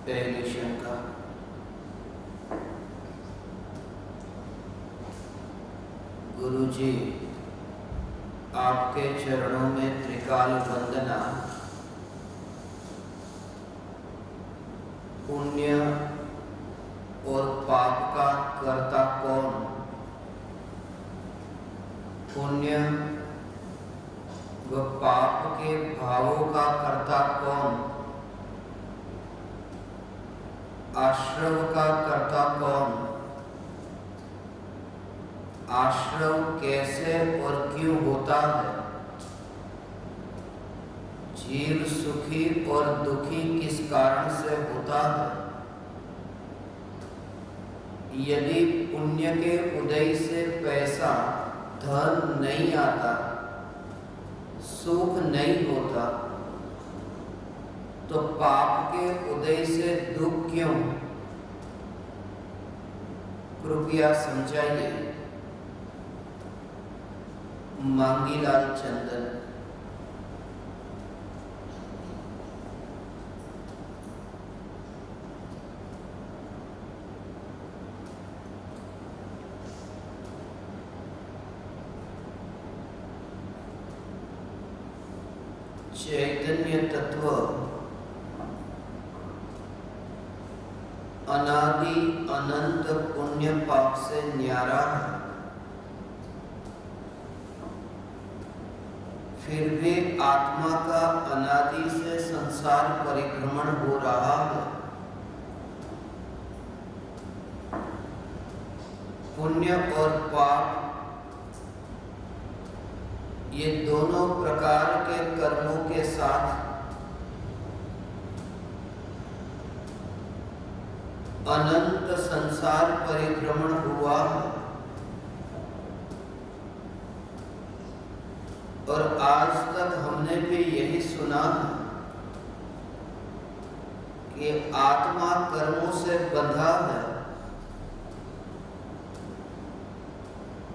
पहली शंका। गुरुजी, आपके चरणों में त्रिकाल वंदना। पुण्य और पाप का कर्ता कौन? पुण्य व पाप के भावों का कर्ता कौन? आश्रव का कर्ता कौन? आश्रव कैसे और क्यों होता है? जीव सुखी और दुखी किस कारण से होता है? यदि पुण्य के उदय से पैसा धन नहीं आता, सुख नहीं होता, तो पाप के उदय से दुख क्यों? कृपया समझाइए। मांगीलाल चंदन। चैतन्य तत्व अनादि अनंत पुण्य पाप से न्यारा है, फिर भी आत्मा का अनादि से संसार परिभ्रमण हो रहा है। पुण्य और पाप ये दोनों प्रकार के कर्मों के साथ अनंत संसार परिभ्रमण हुआ है और आज तक हमने भी यही सुना कि आत्मा कर्मों से बंधा है,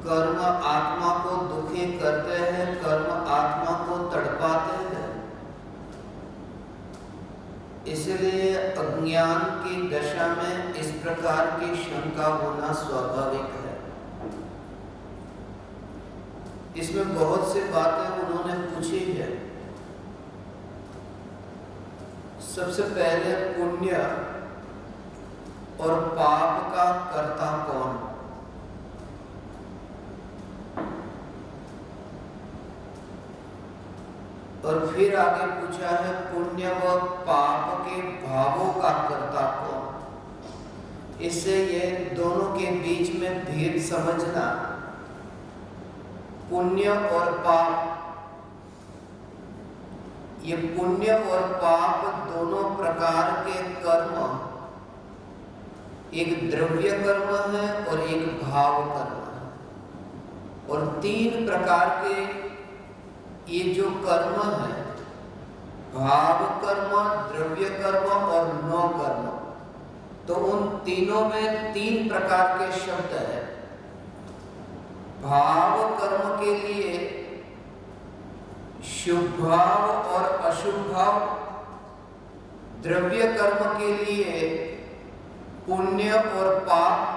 कर्म आत्मा को दुखी करते हैं, कर्म आत्मा को तड़पाते हैं। इसलिए अज्ञान की दशा में इस प्रकार की शंका होना स्वाभाविक है। इसमें बहुत सी बातें उन्होंने पूछी है। सबसे पहले पुण्य और पाप का कर्ता कौन? और फिर आगे पूछा है पुण्य व पाप के भावों का कर्ता कौन? इससे ये दोनों के बीच में भेद समझना। पुण्य और पाप, ये पुण्य और पाप दोनों प्रकार के कर्म, एक द्रव्य कर्म है और एक भाव कर्म है। और तीन प्रकार के ये जो कर्म है, भाव कर्म, द्रव्य कर्म और नो कर्म, तो उन तीनों में तीन प्रकार के शब्द है। भाव कर्म के लिए शुभ भाव और अशुभ भाव, द्रव्य कर्म के लिए पुण्य और पाप,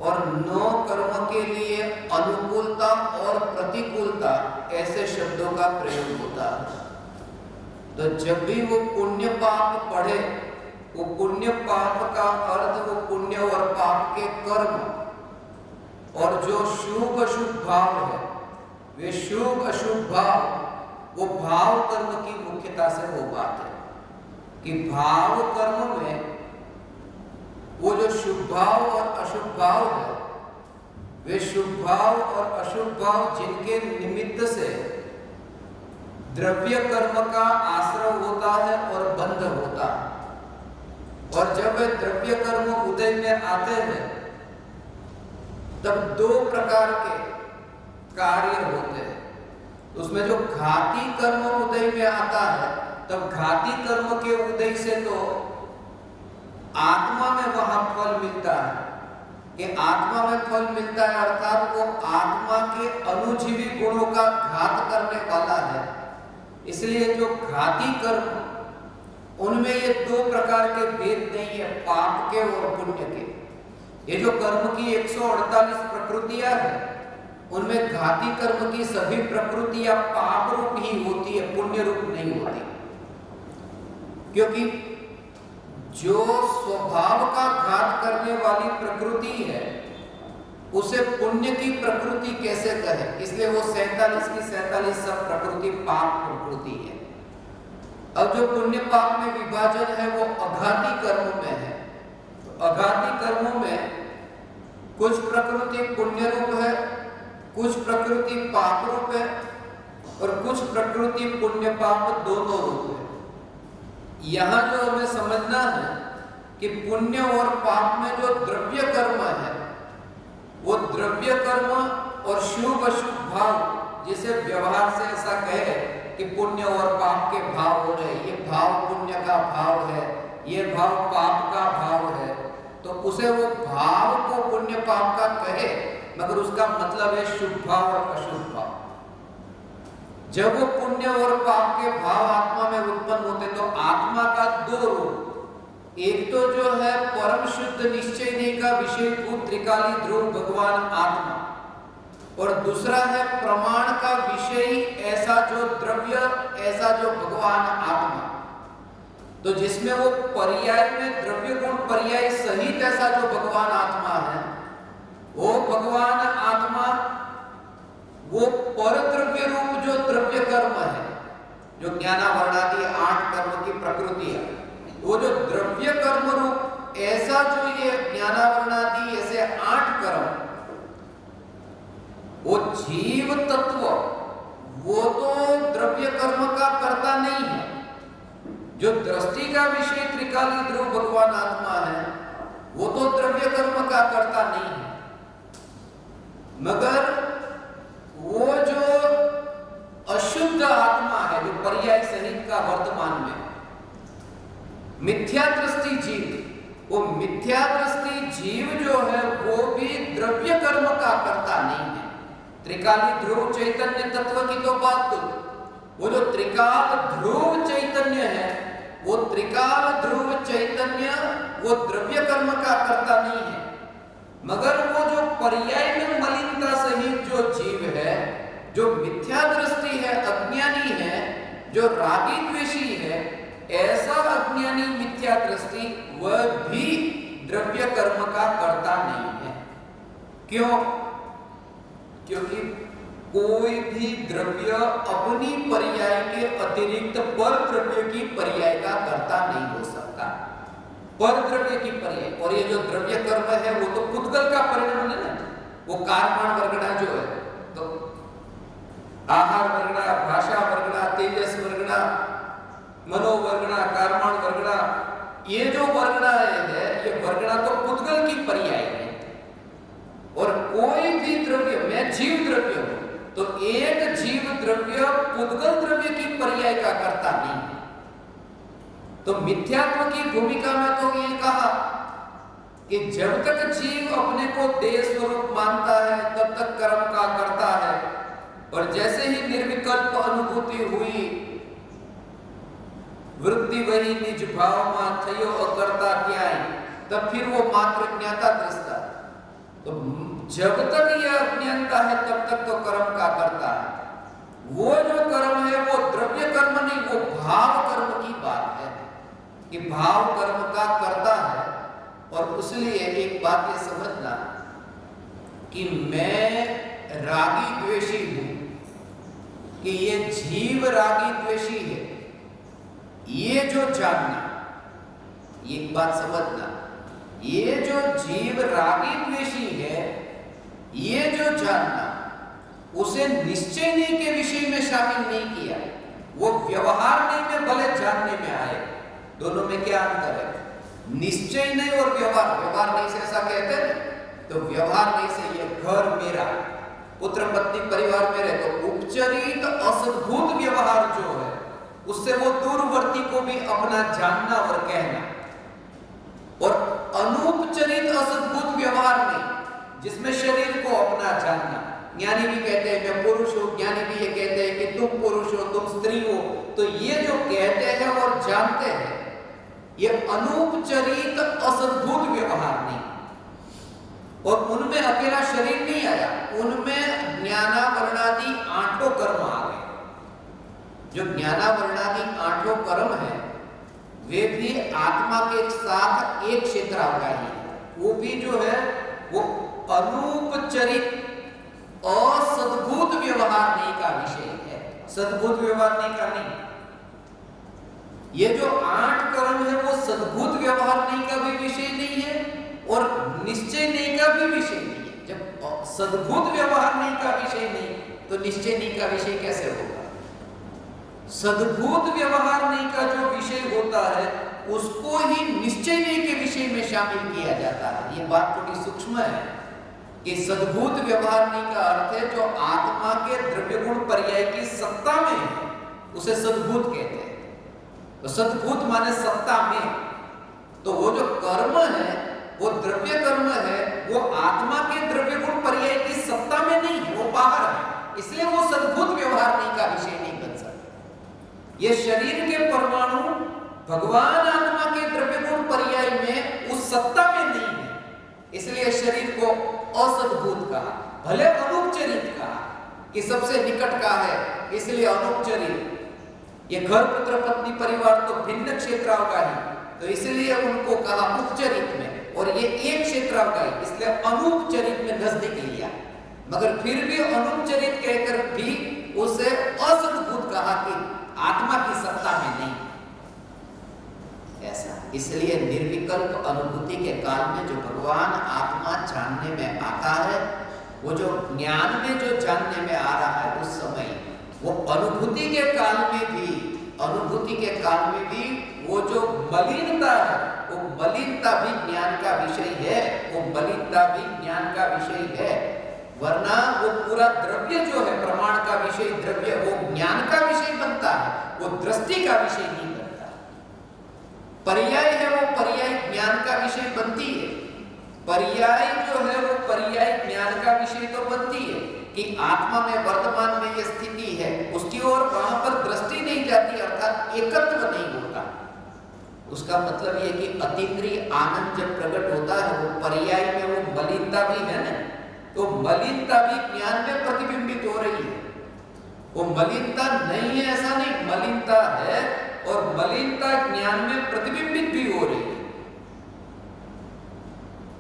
और नो कर्म के लिए अनुकूलता और प्रतिकूलता, ऐसे शब्दों का प्रयोग होता है। तो जब भी वो पुण्य पाप पढ़े, वो पुण्य पाप का अर्थ वो पुण्य और पाप के कर्म, और जो शुभ अशुभ भाव है, वे शुभ अशुभ भाव, वो भाव कर्म की मुख्यता से वो बात है कि भाव कर्म में वो जो शुभ भाव और अशुभ भाव है, वे शुभ भाव और अशुभ भाव जिनके निमित्त से द्रव्य कर्म का आश्रय होता है और बंध होता है। और जब वे द्रव्य कर्म उदय में आते हैं, तब दो प्रकार के कार्य होते हैं। उसमें जो घाती कर्म उदय में आता है, तब घाती कर्म के उदय से तो आत्मा में वहां फल मिलता है कि आत्मा में फल मिलता है, अर्थात वो आत्मा के अनुजीवी गुणों का घात करने वाला है। इसलिए जो घाती कर्म उनमें ये दो प्रकार के भेद नहीं है, पाप के और पुण्य के। ये जो कर्म की 148 प्रकृतियां हैं, उनमें घाती कर्म की सभी प्रकृतियां पाप रूप ही होती है, पुण्य रूप नहीं होती। क्योंकि जो स्वभाव का घात करने वाली प्रकृति है, उसे पुण्य की प्रकृति कैसे कहे? इसलिए वो 47 की 47 सब प्रकृति पाप प्रकृति है। अब जो पुण्य पाप में विभाजन है वो अघाती कर्म में है। तो अघाती कर्मों में कुछ प्रकृति पुण्य रूप है, कुछ प्रकृति पाप रूप है, और कुछ प्रकृति पुण्य पाप दोनों रूप है। यहां जो हमें समझना है कि पुण्य और पाप में जो द्रव्य कर्म है, वो द्रव्य कर्म और शुभ अशुभ भाव, जिसे व्यवहार से ऐसा कहे कि पुण्य और पाप के भाव हो रहे, ये भाव पुण्य का भाव है, ये भाव पाप का भाव है, तो उसे वो भाव को पुण्य पाप का कहे, मगर उसका मतलब है शुभ भाव और अशुभ भाव। जब वो पुण्य और पाप के भाव आत्मा में उत्पन्न होते तो आत्मा का दो रूप, एक तो जो है परम शुद्ध निश्चय नहीं का विषयभूत त्रिकाली ध्रुव भगवान आत्मा, और दूसरा है प्रमाण का विषय ऐसा जो द्रव्य, ऐसा जो भगवान आत्मा। तो जिसमें वो पर्याय में द्रव्य गुण पर्याय सहित ऐसा जो भगवान आत्मा है, वो भगवान आत्मा वो पर द्रव्य रूप जो द्रव्य कर्म है, जो ज्ञानावरणादि 8 कर्म की प्रकृति है, वो जो द्रव्य कर्म रूप ऐसा जो ये ज्ञानावरणादि ऐसे 8 कर्म, वो जीव तत्व वो तो द्रव्य कर्म का कर्ता नहीं है। जो दृष्टि का विषय त्रिकाली ध्रुव भगवान आत्मा है, वो तो द्रव्य कर्म का कर्ता नहीं है, मगर वो जो अशुद्ध आत्मा है, जो पर्याय सहित का वर्तमान में मिथ्या दृष्टि जीव, वो मिथ्या दृष्टि जीव जो है वो भी द्रव्य कर्म का कर्ता नहीं है। त्रिकाली ध्रुव चैतन्य तत्व की तो बात, तो वो जो त्रिकाल ध्रुव चैतन्य है, वो त्रिकाल ध्रुव चैतन्य वो द्रव्य कर्म का कर्ता नहीं है, मगर वो जो पर्याय में मलिनता सहित जो जीव है, जो मिथ्या दृष्टि है, अज्ञानी है, जो रागी द्वेषी है, ऐसा अज्ञानी मिथ्या दृष्टि वह भी द्रव्य कर्म का कर्ता नहीं है। क्यों? क्योंकि कोई भी द्रव्य अपनी पर्याय के अतिरिक्त पर द्रव्य की पर्याय का कर्ता नहीं हो सकता। पर द्रव्य की पर्याय, और ये जो द्रव्य कर्म है वो तो पुद्गल का परिणाम है ना, वो कार्माण वर्गणा जो है, तो आहार वर्गणा, भाषा वर्गणा, तेजस वर्गणा, मनोवर्गणा, कार्माण वर्गणा, ये जो वर्गणा है, ये वर्गणा तो पुद्गल की पर्याय है। और कोई भी द्रव्य, मैं जीव द्रव्य हूं, तो एक जीव द्रव्य पुद्गल द्रव्य की पर्याय का कर्ता नहीं है। तो मिथ्यात्व की भूमिका में तो ये कहा कि जब तक जीव अपने को देह स्वरूप मानता है तब तक कर्म का करता है, और जैसे ही निर्विकल्प अनुभूति हुई, वृत्ति वही निज भाव मा थयो अकर्ता त्याय, तब फिर वो मात्र ज्ञाता दृष्टा। तो जब तक यह अज्ञानता है तब तक तो कर्म का करता है। वो जो कर्म है वो द्रव्य कर्म नहीं, वो भाव कर्म की बात है कि भाव कर्म का करता है। और उसलिए एक बात ये समझना कि मैं रागी द्वेषी हूं, कि ये जीव रागी द्वेषी है, ये जो जानना, एक बात समझना, ये जो जीव रागी द्वेषी है, ये जो जानना, उसे निश्चय नहीं के विषय में शामिल नहीं किया। वो व्यवहार नहीं में भले जानने में आए, दोनों में क्या अंतर है? निश्चय नहीं और व्यवहार, व्यवहार नहीं से ऐसा कहते हैं, तो व्यवहार नहीं से ये घर मेरा, पुत्र पत्नी परिवार मेरे, तो उपचरित असद्भुत व्यवहार जो है, उससे वो दूरवर्ती को भी अपना जानना और कहना, और अनुपचरित असद्भुत व्यवहार नहीं, जिसमें शरीर को अपना जानना। ज्ञानी भी कहते हैं मैं पुरुष हूं, ज्ञानी भी ये कहते हैं कि तुम पुरुष हो, तुम स्त्री हो। तो ये जो कहते हैं और जानते हैं, ये अनूपचरित असद्भुत व्यवहार नहीं, और उनमें अकेला शरीर नहीं आया, उनमें ज्ञानावरणादि आठों कर्म आ गए। जो ज्ञानावरणादि आठों कर्म है वे भी आत्मा के साथ एक क्षेत्रावकाही है। वो भी जो है वो अनूपचरित असद्भुत व्यवहार नहीं का विषय है, सद्भुत व्यवहार नहीं का नहीं। ये जो 8 कर्म है वो सद्भुत व्यवहार नहीं का भी विषय नहीं है और निश्चय नहीं का भी विषय नहीं है। जब सद्भुत व्यवहार नहीं का विषय नहीं तो निश्चय नहीं का विषय कैसे होगा? सद्भुत व्यवहार नहीं का जो विषय होता है उसको ही निश्चय नहीं के विषय में शामिल किया जाता है। ये बात थोड़ी सूक्ष्म है कि सद्भुत व्यवहार नहीं का अर्थ है जो आत्मा के द्रव्य गुण पर्याय की सत्ता में है, उसे सद्भुत कहते हैं। तो सद्भुत माने सत्ता में, तो वो जो कर्म है वो द्रव्य कर्म है, वो आत्मा के द्रव्य गुण पर्याय की सत्ता में नहीं है, वो बाहर है, इसलिए वो सद्भुत व्यवहार नहीं का विषय नहीं बन सकता। ये शरीर के परमाणु भगवान आत्मा के द्रव्य गुण पर्याय में उस सत्ता में नहीं है, इसलिए शरीर को असद्भुत कहा, भले अनुपचरित कहा कि सबसे निकट का है इसलिए अनुपचरित। ये घर पुत्र पत्नी परिवार तो भिन्न क्षेत्रावकाही, तो इसलिए उनको कहा उपचरित में, और ये एक क्षेत्रावकाही इसलिए अनुपचरित में नजदीक लिया, मगर फिर भी अनुपचरित कहकर भी उसे असद्भुत कहा कि आत्मा की सत्ता में नहीं ऐसा। इसलिए निर्विकल्प अनुभूति के काल में जो भगवान आत्मा जानने में आता है, वो जो ज्ञान में जो जानने में आ रहा है उस समय, वो अनुभूति के काल में भी, अनुभूति के काल में भी वो जो मलिनता है, वो मलिनता भी ज्ञान का विषय है, वो मलिनता भी ज्ञान का विषय है। वरना वो पूरा द्रव्य जो है प्रमाण का विषय द्रव्य, वो ज्ञान का विषय बनता है, वो दृष्टि का विषय नहीं बनता। पर्याय है वो पर्याय ज्ञान का विषय बनती है, पर्याय जो है वो पर्याय ज्ञान का विषय तो बनती है कि आत्मा में वर्तमान में ये स्थिति है, उसकी ओर वहां पर दृष्टि नहीं जाती, अर्थात एकत्व नहीं होता। उसका मतलब ये कि अतीन्द्रिय आनंद जब प्रकट होता है वो पर्याय में वो मलिनता भी है ना, तो मलिनता भी ज्ञान में प्रतिबिंबित हो रही है। वो मलिनता नहीं है ऐसा नहीं, मलिनता है और मलिनता ज्ञान में प्रतिबिंबित भी हो रही है,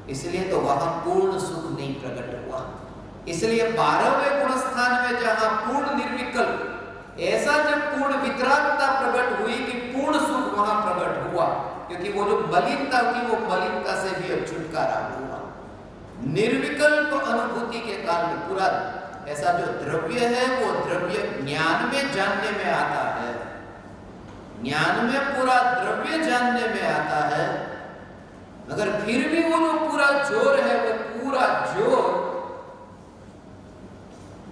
इसलिए तो वहां पूर्ण सुख नहीं प्रकट हुआ। इसलिए 12वें गुण स्थान में जहां पूर्ण निर्विकल्प, ऐसा जब पूर्ण वितरागता प्रकट हुई कि पूर्ण सुख वहां प्रकट हुआ, क्योंकि वो जो मलिनता थी वो मलिनता से भी अब छुटकारा हुआ। निर्विकल्प अनुभूति के काल में पूरा ऐसा जो द्रव्य है वो द्रव्य ज्ञान में जानने में आता है, ज्ञान में पूरा द्रव्य जानने में आता है, मगर फिर भी वो जो पूरा जोर है वो पूरा जोर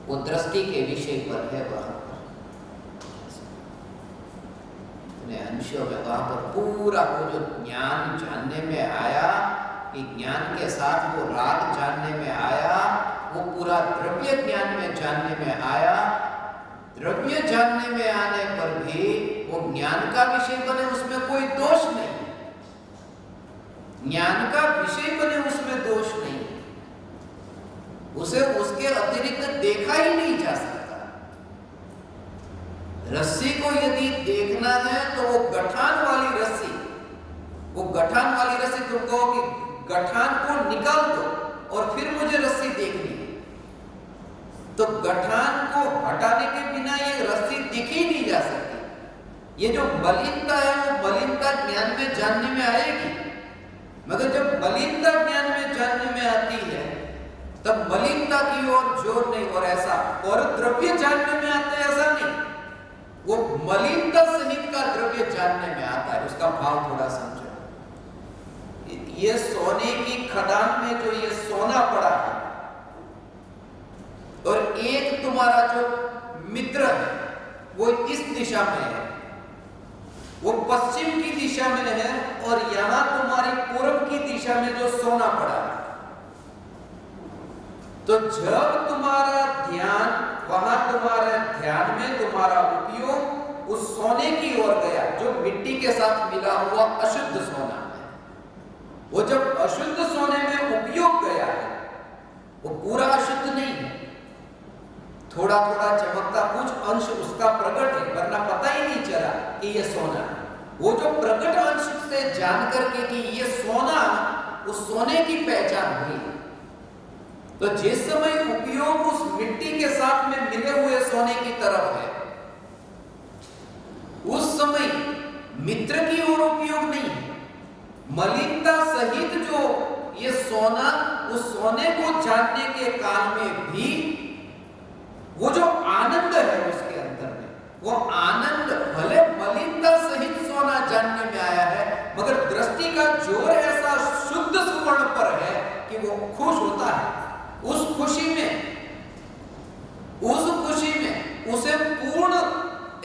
वो दृष्टि के विषय पर है। वहां पर अंशों में वहां पर पूरा वो जो ज्ञान जानने में आया कि ज्ञान के साथ वो राग जानने में आया, वो पूरा द्रव्य ज्ञान में जानने में आया। द्रव्य जानने में आने पर भी वो ज्ञान का विषय बने उसमें कोई दोष नहीं, ज्ञान का विषय बने उसमें दोष नहीं, उसे उसके अतिरिक्त देखा ही नहीं जा सकता। रस्सी को यदि देखना है तो वो गठान वाली रस्सी, वो गठान वाली रस्सी, तुम कहो कि गठान को निकाल दो और फिर मुझे रस्सी देखनी है, तो गठान को हटाने के बिना ये रस्सी दिख ही नहीं जा सकती। ये जो मलिनता है वो मलिनता ज्ञान में जानने में आएगी, मगर जब मलिनता ज्ञान में जानने में आती है तब मलिनता की ओर जोर नहीं, और ऐसा और द्रव्य जानने में आता है ऐसा नहीं, वो मलिनता सहित का द्रव्य जानने में आता है। उसका भाव थोड़ा समझो। ये सोने की खदान में जो ये सोना पड़ा है और एक तुम्हारा जो मित्र है वो इस दिशा में है, वो पश्चिम की दिशा में है, और यहां तुम्हारी पूर्व की दिशा में जो सोना पड़ा है, तो जब तुम्हारा ध्यान वहां, तुम्हारे ध्यान में तुम्हारा उपयोग उस सोने की ओर गया जो मिट्टी के साथ मिला हुआ अशुद्ध सोना है। वो जब अशुद्ध सोने में उपयोग गया है, वो पूरा अशुद्ध नहीं है, थोड़ा थोड़ा चमकता कुछ अंश उसका प्रकट है, वरना पता ही नहीं चला कि ये सोना है। वो जो प्रकट अंश से जान करके कि ये सोना, उस सोने की पहचान हुई। तो जिस समय उपयोग उस मिट्टी के साथ में मिले हुए सोने की तरफ है, उस समय मित्र की ओर उपयोग नहीं है। मलिनता सहित जो ये सोना, उस सोने को जानने के काल में भी वो जो आनंद है उसके अंदर में, वो आनंद भले मलिनता सहित सोना जानने में आया है, मगर दृष्टि का जोर ऐसा शुद्ध सुवर्ण पर है कि वो खुश होता है। उस खुशी में उसे पूर्ण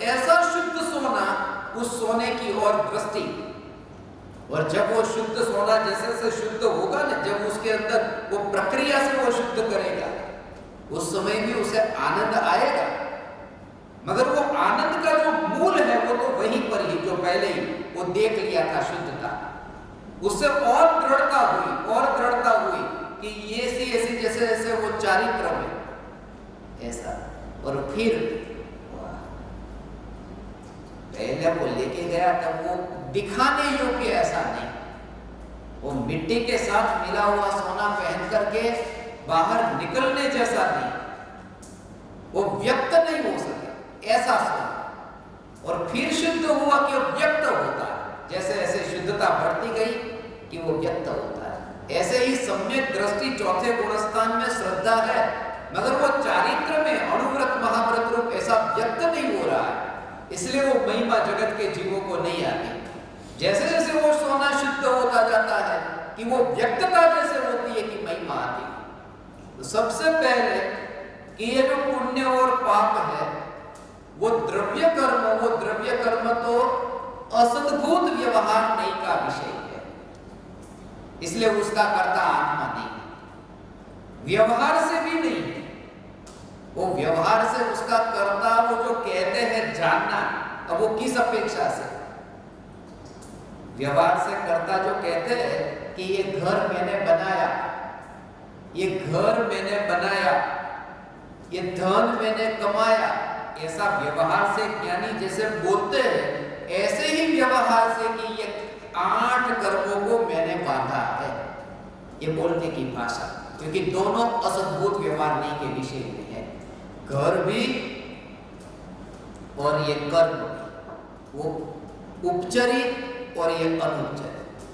ऐसा शुद्ध सोना, उस सोने की ओर दृष्टि। और जब वो शुद्ध सोना जैसे से शुद्ध होगा ना, जब उसके अंदर वो प्रक्रिया से वो शुद्ध करेगा, उस समय भी उसे आनंद आएगा। मगर वो आनंद का जो मूल है वो तो वहीं पर ही, जो पहले ही वो देख लिया था शुद्धता। उससे और दृढ़ता हुई कि ये ऐसी जैसे जैसे वो चारित्र में ऐसा। और फिर पहले वो लेके गया तब वो दिखाने योग्य ऐसा नहीं, वो मिट्टी के साथ मिला हुआ सोना पहन करके बाहर निकलने जैसा नहीं, वो व्यक्त नहीं हो सके ऐसा सोना। और फिर शुद्ध हुआ कि वो व्यक्त होता है, जैसे जैसे शुद्धता बढ़ती गई कि वो व्यक्त होता है। ऐसे ही सम्यक दृष्टि चौथे गुणस्थान में श्रद्धा है, मगर वो चारित्र में अणुव्रत महाव्रत रूप ऐसा व्यक्त नहीं हो रहा है, इसलिए वो महिमा जगत के जीवों को नहीं आती। जैसे जैसे वो सोना शुद्ध होता जाता है कि वो व्यक्तता जैसे होती है कि महिमा आती है। तो सबसे पहले कि ये जो पुण्य और पाप है, वो द्रव्य कर्म तो असद्भूत व्यवहार नहीं का विषय है, इसलिए उसका कर्ता आत्मा नहीं, व्यवहार से भी नहीं है। वो व्यवहार से उसका कर्ता, वो जो कहते हैं जानना, अब वो किस अपेक्षा से? व्यवहार से कर्ता जो कहते हैं कि ये घर मैंने बनाया, ये घर मैंने बनाया, ये धन मैंने कमाया, ऐसा व्यवहार से ज्ञानी जैसे बोलते हैं, ऐसे ही व्यवहार से कि ये 8 कर्मों को मैंने बांधा है, ये बोलने की भाषा। क्योंकि दोनों असद्भुत व्यवहार नहीं के विषय में है, घर भी और ये कर्म, वो उपचरित और ये अनुपचरित,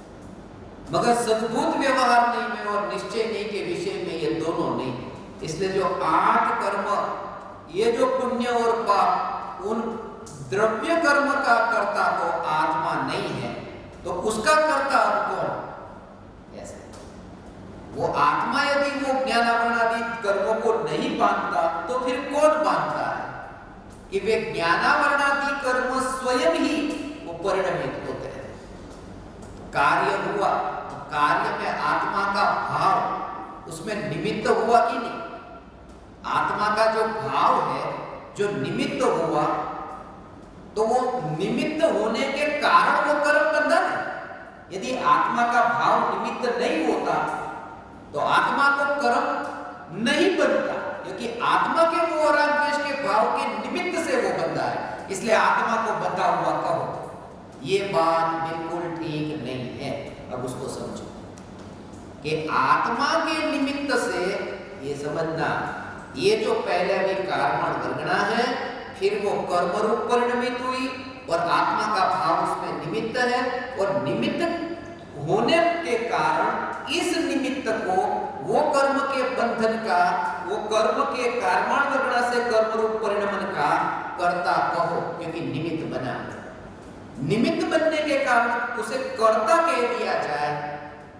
मगर सद्भुत व्यवहार नहीं में और निश्चय नहीं के विषय में ये दोनों नहीं। इसलिए जो 8 कर्म, ये जो पुण्य और पाप, उन द्रव्य कर्म का कर्ता तो आत्मा नहीं है, तो उसका कर्ता अब कौन? ऐसे वो आत्मा यदि वो ज्ञानावरणादि कर्मों को नहीं बांधता तो फिर कौन बांधता है? कि वे ज्ञानावरणादि कर्म स्वयं ही वो परिणमित होते हैं। कार्य हुआ तो कार्य में आत्मा का भाव उसमें निमित्त हुआ कि नहीं? आत्मा का जो भाव है, जो निमित्त हुआ, तो वो निमित्त होने के कारण वो कर्म बंधन है। यदि आत्मा का भाव निमित्त नहीं होता तो आत्मा को कर्म नहीं बनता, क्योंकि आत्मा के मोह राग द्वेष के भाव के निमित्त से वो बंधा है। इसलिए आत्मा को बंधा हुआ कहो, ये बात बिल्कुल ठीक नहीं है। अब उसको समझो कि आत्मा के निमित्त से ये समझना, ये जो पहले अभी कारण वर्गणा है, फिर वो कर्म रूप परिणमित हुई और आत्मा का भाव उसमें निमित्त है, और निमित्त होने के कारण इस निमित्त को वो कर्म के बंधन का, वो कर्म के कारण वर्गणा से कर्म रूप परिणमन का कर्ता कहो, क्योंकि निमित्त बना। निमित्त बनने के कारण उसे कर्ता कह दिया जाए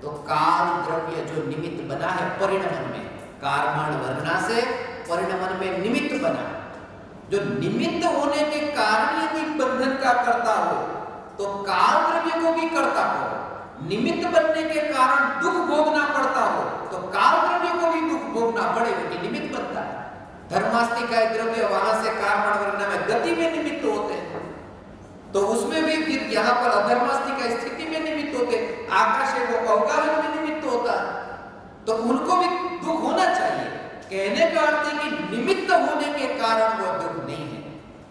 तो काल द्रव्य जो निमित्त बना है परिणमन में, कारण वर्गणा से परिणमन में निमित्त बना, जो निमित्त होने के कारण यदि बंधन का कर्ता हो तो काल द्रव्य को भी कर्ता हो। निमित्त बनने के कारण दुख भोगना पड़ता हो तो काल द्रव्य को भी दुख भोगना पड़े, क्योंकि निमित्त बनता है। धर्मास्ति का द्रव्य वहां से कारण वर्गणा में गति में निमित्त होते हैं, तो उसमें भी फिर यहाँ पर अधर्मास्ति का स्थिति में निमित्त होते, आकाश है वो अवगाहन में निमित्त होता, तो उनको भी दुख होना चाहिए। कहने का अर्थ है कि निमित्त होने के कारण वो दुख नहीं है,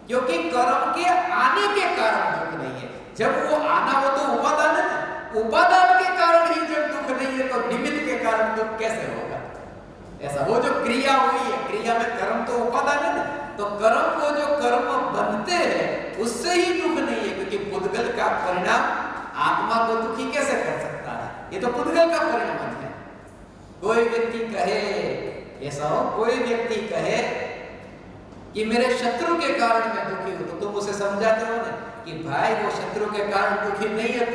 क्योंकि कर्म के आने के कारण दुख नहीं है। जब वो आना हो तो उपादान है ना, उपादान के कारण ही जब दुख नहीं है तो निमित्त के कारण दुख कैसे होगा? ऐसा वो जो क्रिया हुई है, क्रिया में कर्म तो उपादान है ना, तो कर्म को जो कर्म बनते हैं उससे ही दुख नहीं है, क्योंकि पुद्गल का परिणाम आत्मा को दुखी कैसे कर सकता है? ये तो पुद्गल का परिणाम है। कोई व्यक्ति कहे, ऐसा हो कोई व्यक्ति कहे कि मेरे शत्रु के कारण मैं दुखी हूं, तो तुम उसे समझाते हो ना कि भाई वो शत्रु के कारण दुखी नहीं है,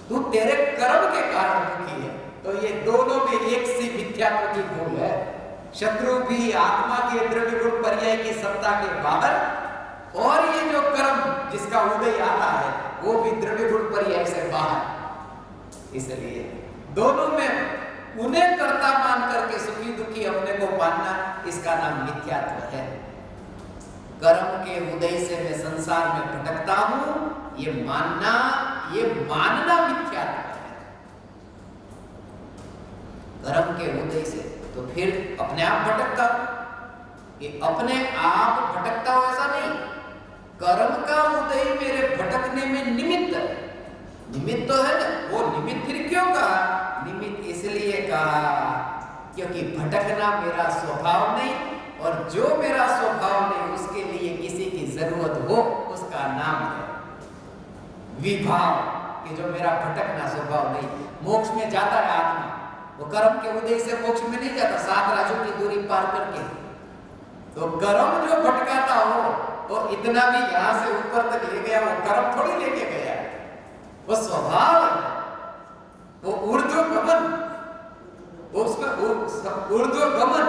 तू तेरे कर्म के कारण दुखी है। तो ये दोनों में एक सी मिथ्यात्व की भूल है। शत्रु भी आत्मा के द्रव्य गुण पर्याय की सत्ता के बाहर, और ये जो कर्म जिसका उदय आता है वो भी द्रव्य गुण पर्याय से बाहर। इसलिए दोनों में उन्हें कर्ता मान करके सुखी दुखी अपने को मानना, इसका नाम मिथ्यात्व है। कर्म के उदय से मैं संसार में भटकता हूं, ये मानना मिथ्यात्व है। कर्म के उदय से तो फिर अपने आप भटकता हूं, ये अपने आप भटकता हो ऐसा नहीं, कर्म का उदय मेरे भटकने में निमित्त है। निमित्त तो है ना, वो निमित्त फिर क्यों कहा? निमित्त इसलिए कहा क्योंकि भटकना मेरा स्वभाव नहीं, और जो मेरा स्वभाव नहीं उसके लिए किसी की जरूरत हो उसका नाम है विभाव, कि जो मेरा भटकना स्वभाव नहीं। मोक्ष में जाता है आत्मा, वो कर्म के उदय से मोक्ष में नहीं जाता, 7 राजों की दूरी पार करके। तो कर्म जो भटकाता हो वो इतना भी यहां से ऊपर तक ले गया, वो कर्म थोड़ी लेके गया, वो स्वभाव है, वो ऊर्ध्वगमन, उसमें ऊर्ध्वगमन,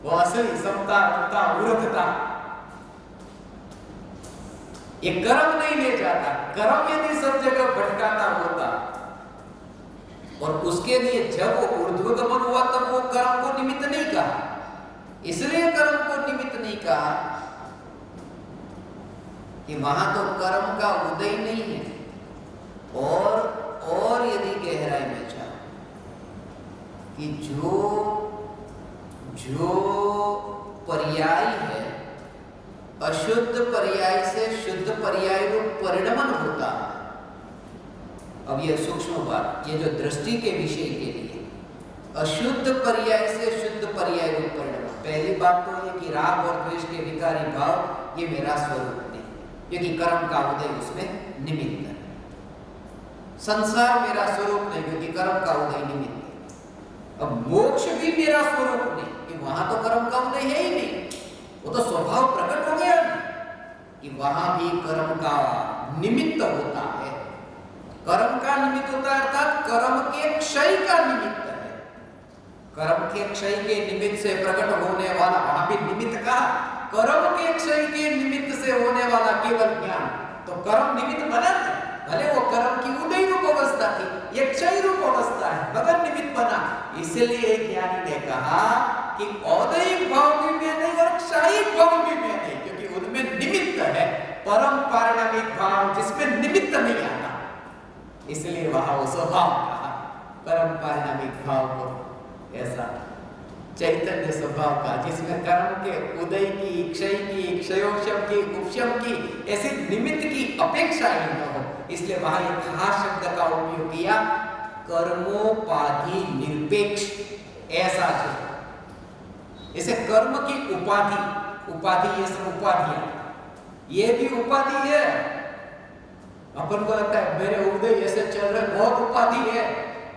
वो असली समता ऊर्ध्वता। ये कर्म नहीं ले जाता। कर्म यदि सब जगह भटकाता होता, और उसके लिए जब वो ऊर्ध्वगमन हुआ तब वो कर्म को निमित्त नहीं कहा। इसलिए कर्म को निमित्त नहीं कहा कि वहां तो कर्म का उदय नहीं है। और यदि गहराई में जाए कि जो पर्याय है, अशुद्ध पर्याय से शुद्ध पर्याय रूप परिणमन होता है। अब यह सूक्ष्म बात, ये जो दृष्टि के विषय के लिए अशुद्ध पर्याय से शुद्ध पर्याय रूप परिणमन। पहली बात तो ये कि राग और द्वेष के विकारी भाव ये मेरा स्वरूप नहीं, क्योंकि कर्म का उदय उसमें निमित्त है। संसार मेरा स्वरूप नहीं, क्योंकि कर्म का उदय निमित्त है। अब मोक्ष भी मेरा स्वरूप नहीं, कि वहां तो कर्म का उदय है ही नहीं, वो तो स्वभाव प्रकट हो गया कि वहां भी कर्म का निमित्त होता है। कर्म का निमित्त होता है अर्थात कर्म के क्षय का निमित्त है। कर्म के क्षय के निमित्त से प्रकट होने वाला, वहां भी निमित्त कहा, कर्म के क्षय के निमित्त से होने वाला केवल ज्ञान। तो कर्म निमित्त बना है, भले वो कर्म की उदय रूप अवस्था थी, ये क्षय रूप अवस्था है, मगर निमित्त बना। इसलिए ज्ञानी ने कहा कि औदयिक भाव भी मैं नहीं और क्षयिक भाव भी मैं नहीं, क्योंकि उनमें निमित्त है। परम पारिणामिक भाव जिसमें निमित्त नहीं आता, इसलिए वहां वो स्वभाव कहा। परम पारिणामिक भाव को ऐसा चैतन्य स्वभाव का, जिसमें कर्म के उदय की, क्षय की, क्षयोक्षम की, उपशम की ऐसी निमित्त की अपेक्षा ही न हो, इसलिए वहां एक खास शब्द का उपयोग किया, कर्मोपाधि निरपेक्ष। ऐसा जो इसे कर्म की उपाधि, उपाधि ये सब उपाधियां, ये भी उपाधि है। अपन को लगता है मेरे उदय ऐसे चल रहे, बहुत उपाधि है,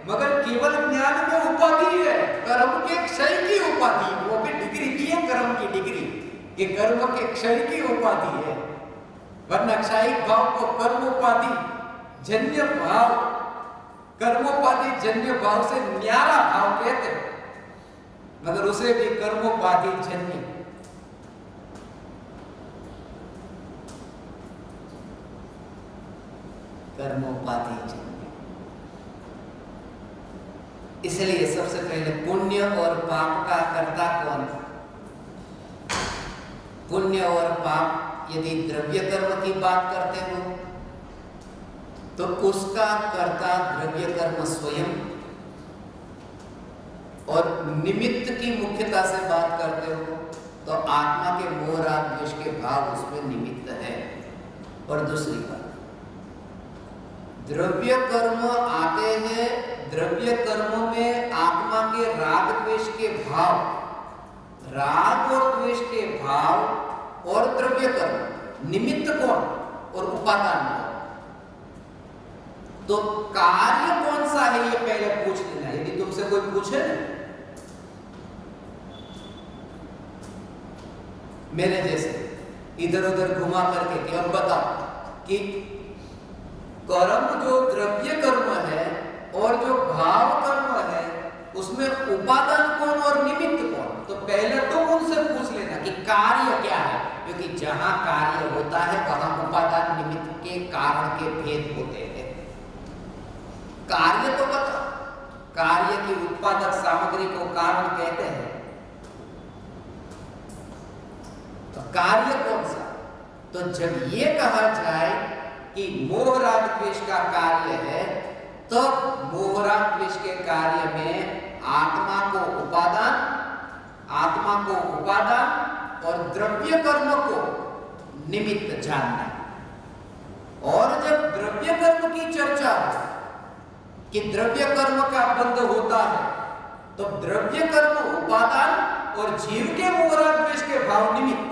मगर केवल ज्ञान में उपाधि है, कर्म के क्षय की उपाधि। वो भी डिग्री दी है कर्म की डिग्री, कि कर्म के क्षय की उपाधि है। वरना क्षयिक भाव को कर्मोपाधि जन्य भाव, कर्मोपाधि जन्य भाव से न्यारा भाव कहते, मगर उसे भी कर्मोपाधि जन्य। कर्मोपाधि जन्य। इसलिए सबसे पहले पुण्य और पाप का कर्ता कौन? पुण्य और पाप यदि द्रव्य कर्म की बात करते हो तो उसका कर्ता द्रव्य कर्म स्वयं, और निमित्त की मुख्यता से बात करते हो तो आत्मा के मोह राग द्वेष के भाव उसमें निमित्त है। और दूसरी बात, द्रव्य कर्म आते हैं, द्रव्य कर्म में आत्मा के राग द्वेष के भाव, राग और द्वेष के भाव और द्रव्य कर्म निमित्त कौन और उपादान कौन? तो कार्य कौन सा है ये पहले पूछ लेना। यदि तुमसे कोई पूछे ना, मेरे जैसे इधर उधर घुमा करके कि अब बताओ कि कर्म जो द्रव्य कर्म है और जो भाव कर्म है उसमें उपादान कौन और निमित्त कौन, तो पहले तुम उनसे पूछ लेना कि कार्य क्या है, क्योंकि जहां कार्य होता है वहां उपादान निमित्त के कारण के भेद होते हैं। कार्य तो बता, कार्य की उत्पादक सामग्री को कारण कहते हैं, तो कार्य कौन सा? तो जब ये कहा जाए कि मोह राग द्वेष का कार्य है, तो मोह राग द्वेष के कार्य में आत्मा को उपादान और द्रव्य कर्म को निमित्त जानना। और जब द्रव्य कर्म की चर्चा हो कि द्रव्य कर्म का बंध होता है, तो द्रव्य कर्म उपादान और जीव के मोह राग द्वेष के भाव निमित्त।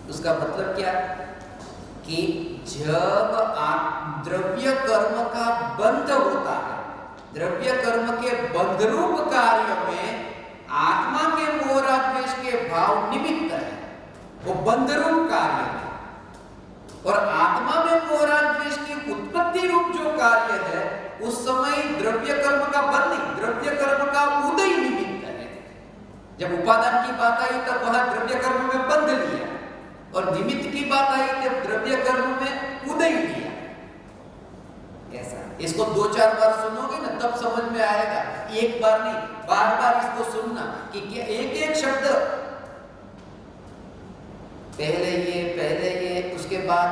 उसका मतलब क्या कि जब द्रव्य कर्म का बंध होता है, द्रव्य कर्म के बंध रूप कार्य में आत्मा के मोह राग द्वेष के भाव निमित्त है, वो बंध रूप कार्य है। और आत्मा में मोह राग द्वेष की उत्पत्ति रूप जो कार्य है, उस समय द्रव्य कर्म का बंध, द्रव्य कर्म का उदय निमित्त है। जब उपादान की बात आई तब वहां द्रव्य कर्म में बंध लिया, और निमित्त की बात आई तब द्रव्य कर्म में उदय लिया। ऐसा इसको 2-4 बार सुनोगे ना तब समझ में आएगा, एक बार नहीं, बार बार इसको सुनना कि क्या एक एक शब्द पहले ये उसके बाद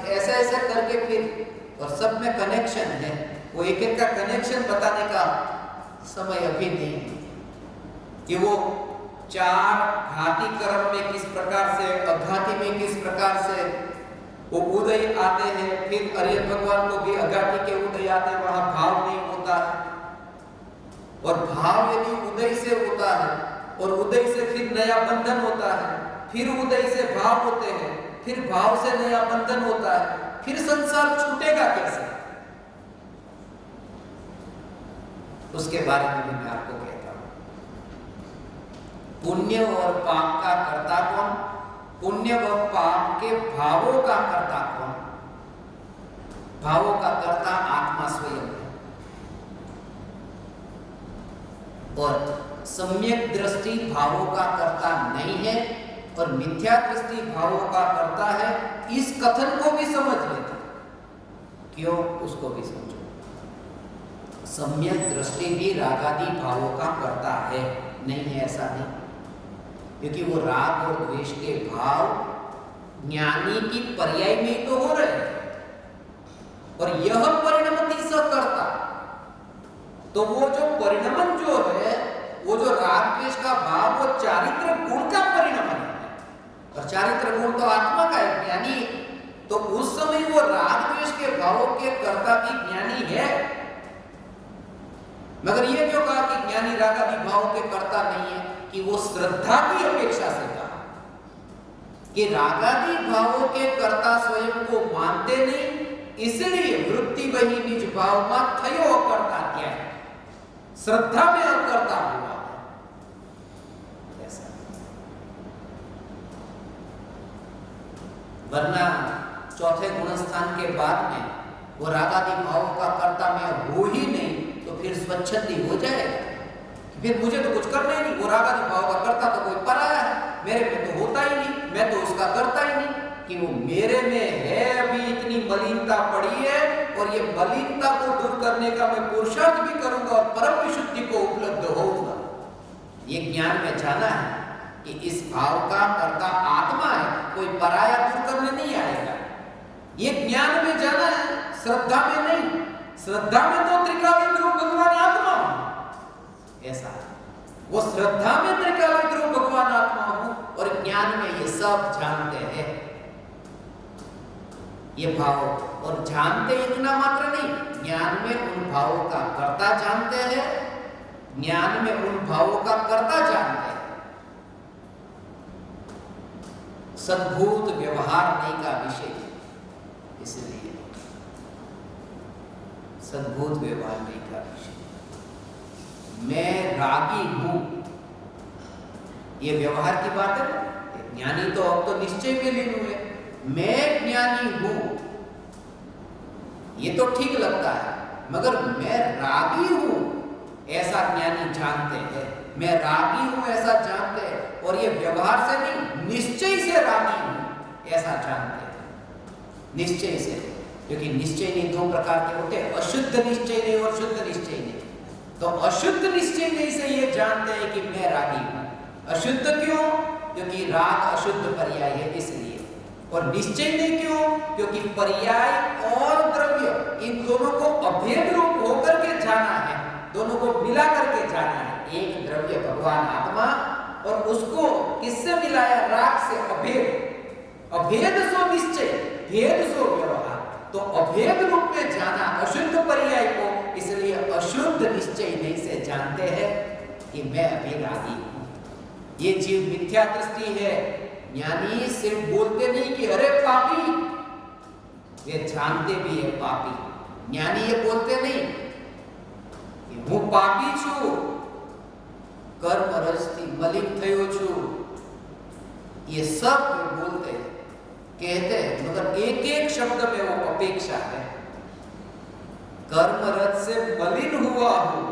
ऐसा ऐसा करके फिर, और सब में कनेक्शन है। वो एक एक का कनेक्शन बताने का समय अभी नहीं है कि वो 4 घाती कर्म में किस प्रकार से, अघाती में किस प्रकार से वो उदय आते हैं, फिर अरिहत भगवान को भी अघाती के उदय आते हैं, वहां भाव नहीं होता है। और भाव यदि उदय से होता है और उदय से फिर नया बंधन होता है, फिर उदय से भाव होते हैं, फिर भाव से नया बंधन होता है, फिर संसार छूटेगा कैसे? उसके बारे में भी मैं आपको कहता हूं। पुण्य और पाप का कर्ता कौन? पुण्य व पाप के भावों का कर्ता कौन? भावों का कर्ता आत्मा स्वयं है। और सम्यक दृष्टि भावों का कर्ता नहीं है और मिथ्या दृष्टि भावों का कर्ता है। इस कथन को भी समझ लेते, क्यों? उसको भी समझो। सम्यक दृष्टि भी रागादि भावों का कर्ता है, नहीं है ऐसा नहीं, क्योंकि वो राग और द्वेष के भाव ज्ञानी की पर्याय में तो हो रहे हैं, और यह परिणमति स कर्ता, तो वो जो परिणमन जो है, वो जो राग द्वेष का भाव, वो चारित्र गुण का परिणमन है, और चारित्र गुण तो आत्मा का है, ज्ञानी। तो उस समय वो राग द्वेष के भावों के कर्ता भी ज्ञानी है, मगर ये क्यों कहा कि ज्ञानी रागादि भावों के कर्ता नहीं है? कि वो श्रद्धा की अपेक्षा से कहा कि रागादि भावों के कर्ता स्वयं को मानते नहीं, इसलिए वृत्ति वही निज भाव में थयो करता क्या है, श्रद्धा में अकर्ता हुआ है ऐसा। वरना चौथे गुणस्थान के बाद में वो रागादि भावों का कर्ता में हो ही नहीं, तो फिर स्वच्छंदी हो जाएगा। फिर मुझे तो कुछ करना ही नहीं, वो रागादि भाव का करता तो कोई पराया है, मेरे में तो होता ही नहीं, मैं तो उसका करता ही नहीं। कि वो मेरे में है, अभी इतनी मलिनता पड़ी है, और ये मलिनता को दूर करने का मैं पुरुषार्थ भी करूंगा और परम विशुद्धि को उपलब्ध होऊंगा। ये ज्ञान में जाना है कि इस भाव का कर्ता पराया दूर करने नहीं आएगा। ये ज्ञान में जाना है, श्रद्धा में नहीं। श्रद्धा में तो त्रिकाल ध्रुव भगवान आत्मा हूं, ऐसा वो श्रद्धा में त्रिकाल ध्रुव भगवान आत्मा हूं, और ज्ञान में ये सब जानते हैं ये भाव। और जानते इतना मात्र नहीं, ज्ञान में उन भावों का कर्ता जानते हैं, ज्ञान में उन भावों का कर्ता जानते हैं। सद्भूत व्यवहार नहीं का विषय, इसलिए सद्भूत व्यवहार नहीं का विषय। मैं रागी हूं, ये व्यवहार की बात है। ज्ञानी तो अब तो निश्चय में लीन हुए, मैं ज्ञानी हूं, ये तो ठीक लगता है, मगर मैं रागी हूं ऐसा ज्ञानी जानते हैं। मैं रागी हूं ऐसा जानते हैं, और ये व्यवहार से नहीं, निश्चय से रागी हूं ऐसा जानते हैं। निश्चय से, क्योंकि निश्चय नहीं दो प्रकार के होते हैं, अशुद्ध निश्चय नहीं और शुद्ध निश्चय नहीं। तो अशुद्ध निश्चय नहीं से ये जानते हैं कि मैं रागी हूं। अशुद्ध क्यों? क्योंकि राग अशुद्ध पर्याय है, इसलिए। और निश्चय नहीं क्यों? क्योंकि पर्याय और द्रव्य इन दोनों को अभेद रूप होकर के जाना है, दोनों को मिला करके जाना है। एक द्रव्य भगवान आत्मा, और उसको किससे मिलाया? राग से। अभेद, अभेद सो निश्चय, भेद सो व्यवहार। तो अभेद रूप में जाना अशुद्ध पर्याय को, इसलिए अशुद्ध निश्चय नहीं से जानते हैं कि मैं अभी रागी हूं। ये जीव मिथ्या दृष्टि है। ज्ञानी सिर्फ बोलते नहीं कि अरे पापी, वे जानते भी है पापी। ज्ञानी ये बोलते नहीं कि હું પાપી છું, કર્મ રજથી મલિન થયો છું, ये सब बोलते हैं, कहते हैं, मगर एक एक शब्द में वो अपेक्षा है। कर्म रज से मलिन हुआ हूं,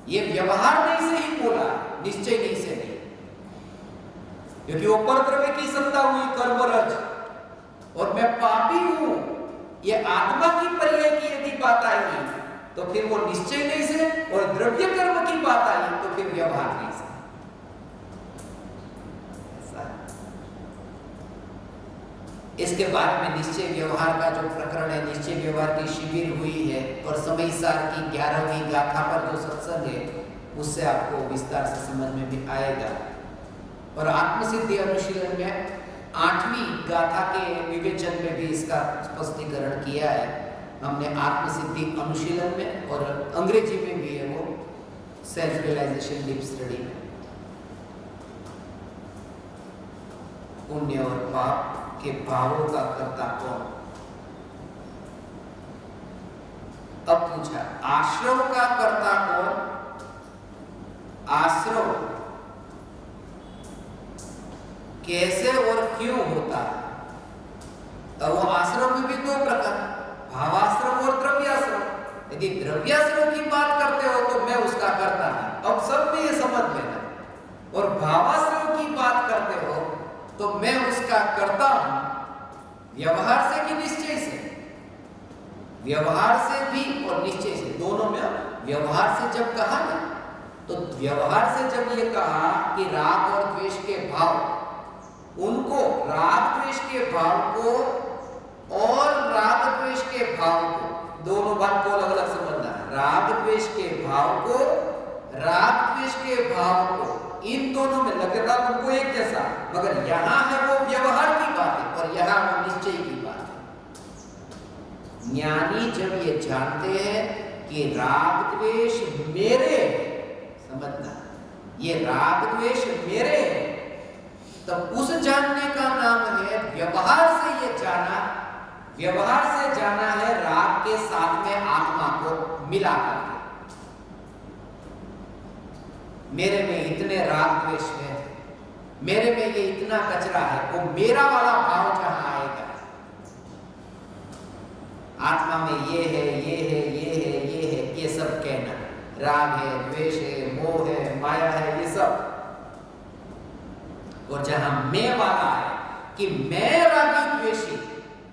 ये व्यवहार नहीं से ही बोला, निश्चय नहीं से नहीं, क्योंकि वो परद्रव्य की सत्ता हुई कर्म रज, और मैं पापी हूं, ये आत्मा की पर्याय की यदि बात आई तो फिर वो निश्चय नहीं से, और द्रव्य कर्म की बात आई तो फिर व्यवहार नहीं से। इसके बारे में निश्चय व्यवहार का जो प्रकरण है, निश्चय व्यवहार की शिविर हुई है, और समय सार की 11वीं गाथा पर जो सत्संग है, उससे आपको विस्तार से समझ में भी आएगा। और आत्मसिद्धि अनुशीलन में 8वीं गाथा के विवेचन में भी इसका स्पष्टीकरण किया है हमने, आत्मसिद्धि अनुशीलन में, और अंग्रेजी में भी है वो, सेल्फ रियलाइजेशन डीप स्टडी में। पुण्य और पाप के भावों का कर्ता कौन? अब पूछा आश्रव का कर्ता कौन? आश्रव कैसे और क्यों होता है? तो वो आश्रम में भी दो प्रकार, भावाश्रम और द्रव्याश्रम। यदि द्रव्याश्रम की बात करते हो तो मैं उसका कर्ता हूं, अब सब में ये समझ लेना। और भावाश्रम की बात करते हो तो मैं उसका कर्ता हूं, व्यवहार से कि निश्चय से? व्यवहार से भी और निश्चय से, दोनों में। व्यवहार से जब कहा ना, तो व्यवहार से जब ये कहा कि राग और द्वेष के भाव, उनको राग द्वेष के भाव को और राग द्वेष के भाव को, दोनों बात को अलग अलग समझना है। राग द्वेष के भाव को, राग द्वेष के भाव को, इन दोनों में लगता उनको एक जैसा, मगर यहां है वो व्यवहार की बात है और यहां वो निश्चय की बात है। ज्ञानी जब ये जानते हैं कि राग द्वेष मेरे, समझना, ये राग द्वेष मेरे है, तब उस जानने का नाम है व्यवहार से ये जाना। व्यवहार से जाना है राग के साथ में आत्मा को मिलाकर। मेरे में इतने राग द्वेष है, मेरे में ये इतना कचरा है, वो मेरा वाला भाव जहां आएगा, आत्मा में ये है, ये है, ये है, ये है, ये सब कहना, राग है, द्वेष है, मोह है, माया है, ये सब। और जहां मैं वाला है कि मैं रागी द्वेषी,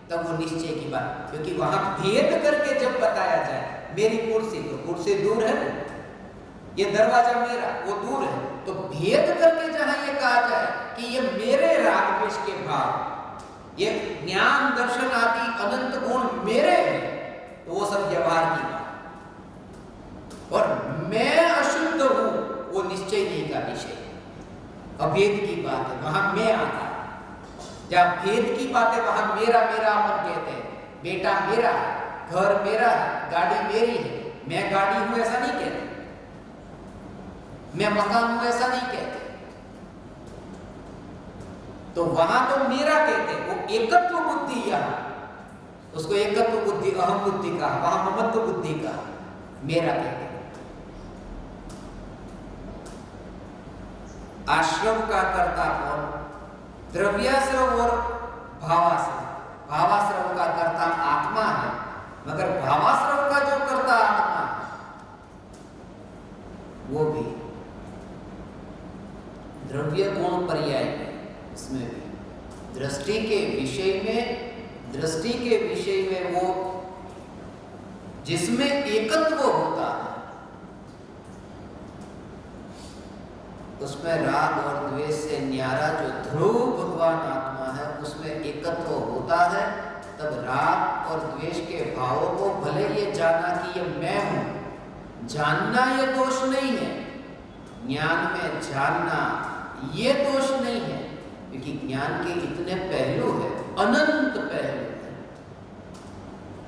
तब वो निश्चय की बात, क्योंकि वहां भेद करके जब बताया जाए, मेरी कुर्सी, तो कुर्सी दूर है ना, ये दरवाजा मेरा, वो दूर है, तो भेद करके जहां ये कहा जाए कि ये मेरे राग द्वेष के भाव भाव, ये ज्ञान दर्शन आदि अनंत गुण मेरे हैं, तो वो सब व्यवहार की बात। और मैं अशुद्ध हूं, वो निश्चय नहीं का विषय, अभेद की बात है, वहां मैं आता है। जब भेद की बात है वहां मेरा मेरा अपन कहते हैं। बेटा मेरा है, घर मेरा है, गाड़ी मेरी है, मैं गाड़ी हूं ऐसा नहीं कहते, मैं मकान हूं ऐसा नहीं कहते। तो वहां तो मेरा कहते, वो एकत्व बुद्धि, यहां उसको एकत्व बुद्धि, अहम बुद्धि का, वहां ममत्व बुद्धि का मेरा कहते। आश्रम का कर्ता कौन? द्रव्याश्रम और भावाश्रम। भावाश्रम का कर्ता आत्मा है, मगर भावाश्रम का जो कर्ता आत्मा है वो भी द्रव्य गुण पर्याय में, इसमें भी दृष्टि के विषय में वो जिसमें एकत्व होता है, उसमें राग और द्वेष से न्यारा जो ध्रुव भगवान आत्मा है, उसमें एकत्व होता है। तब राग और द्वेष के भावों को भले ये जाना कि ये मैं हूं, जानना ये दोष नहीं है, ज्ञान में जानना ये दोष नहीं है, क्योंकि ज्ञान के इतने पहलू है, अनंत पहलू है,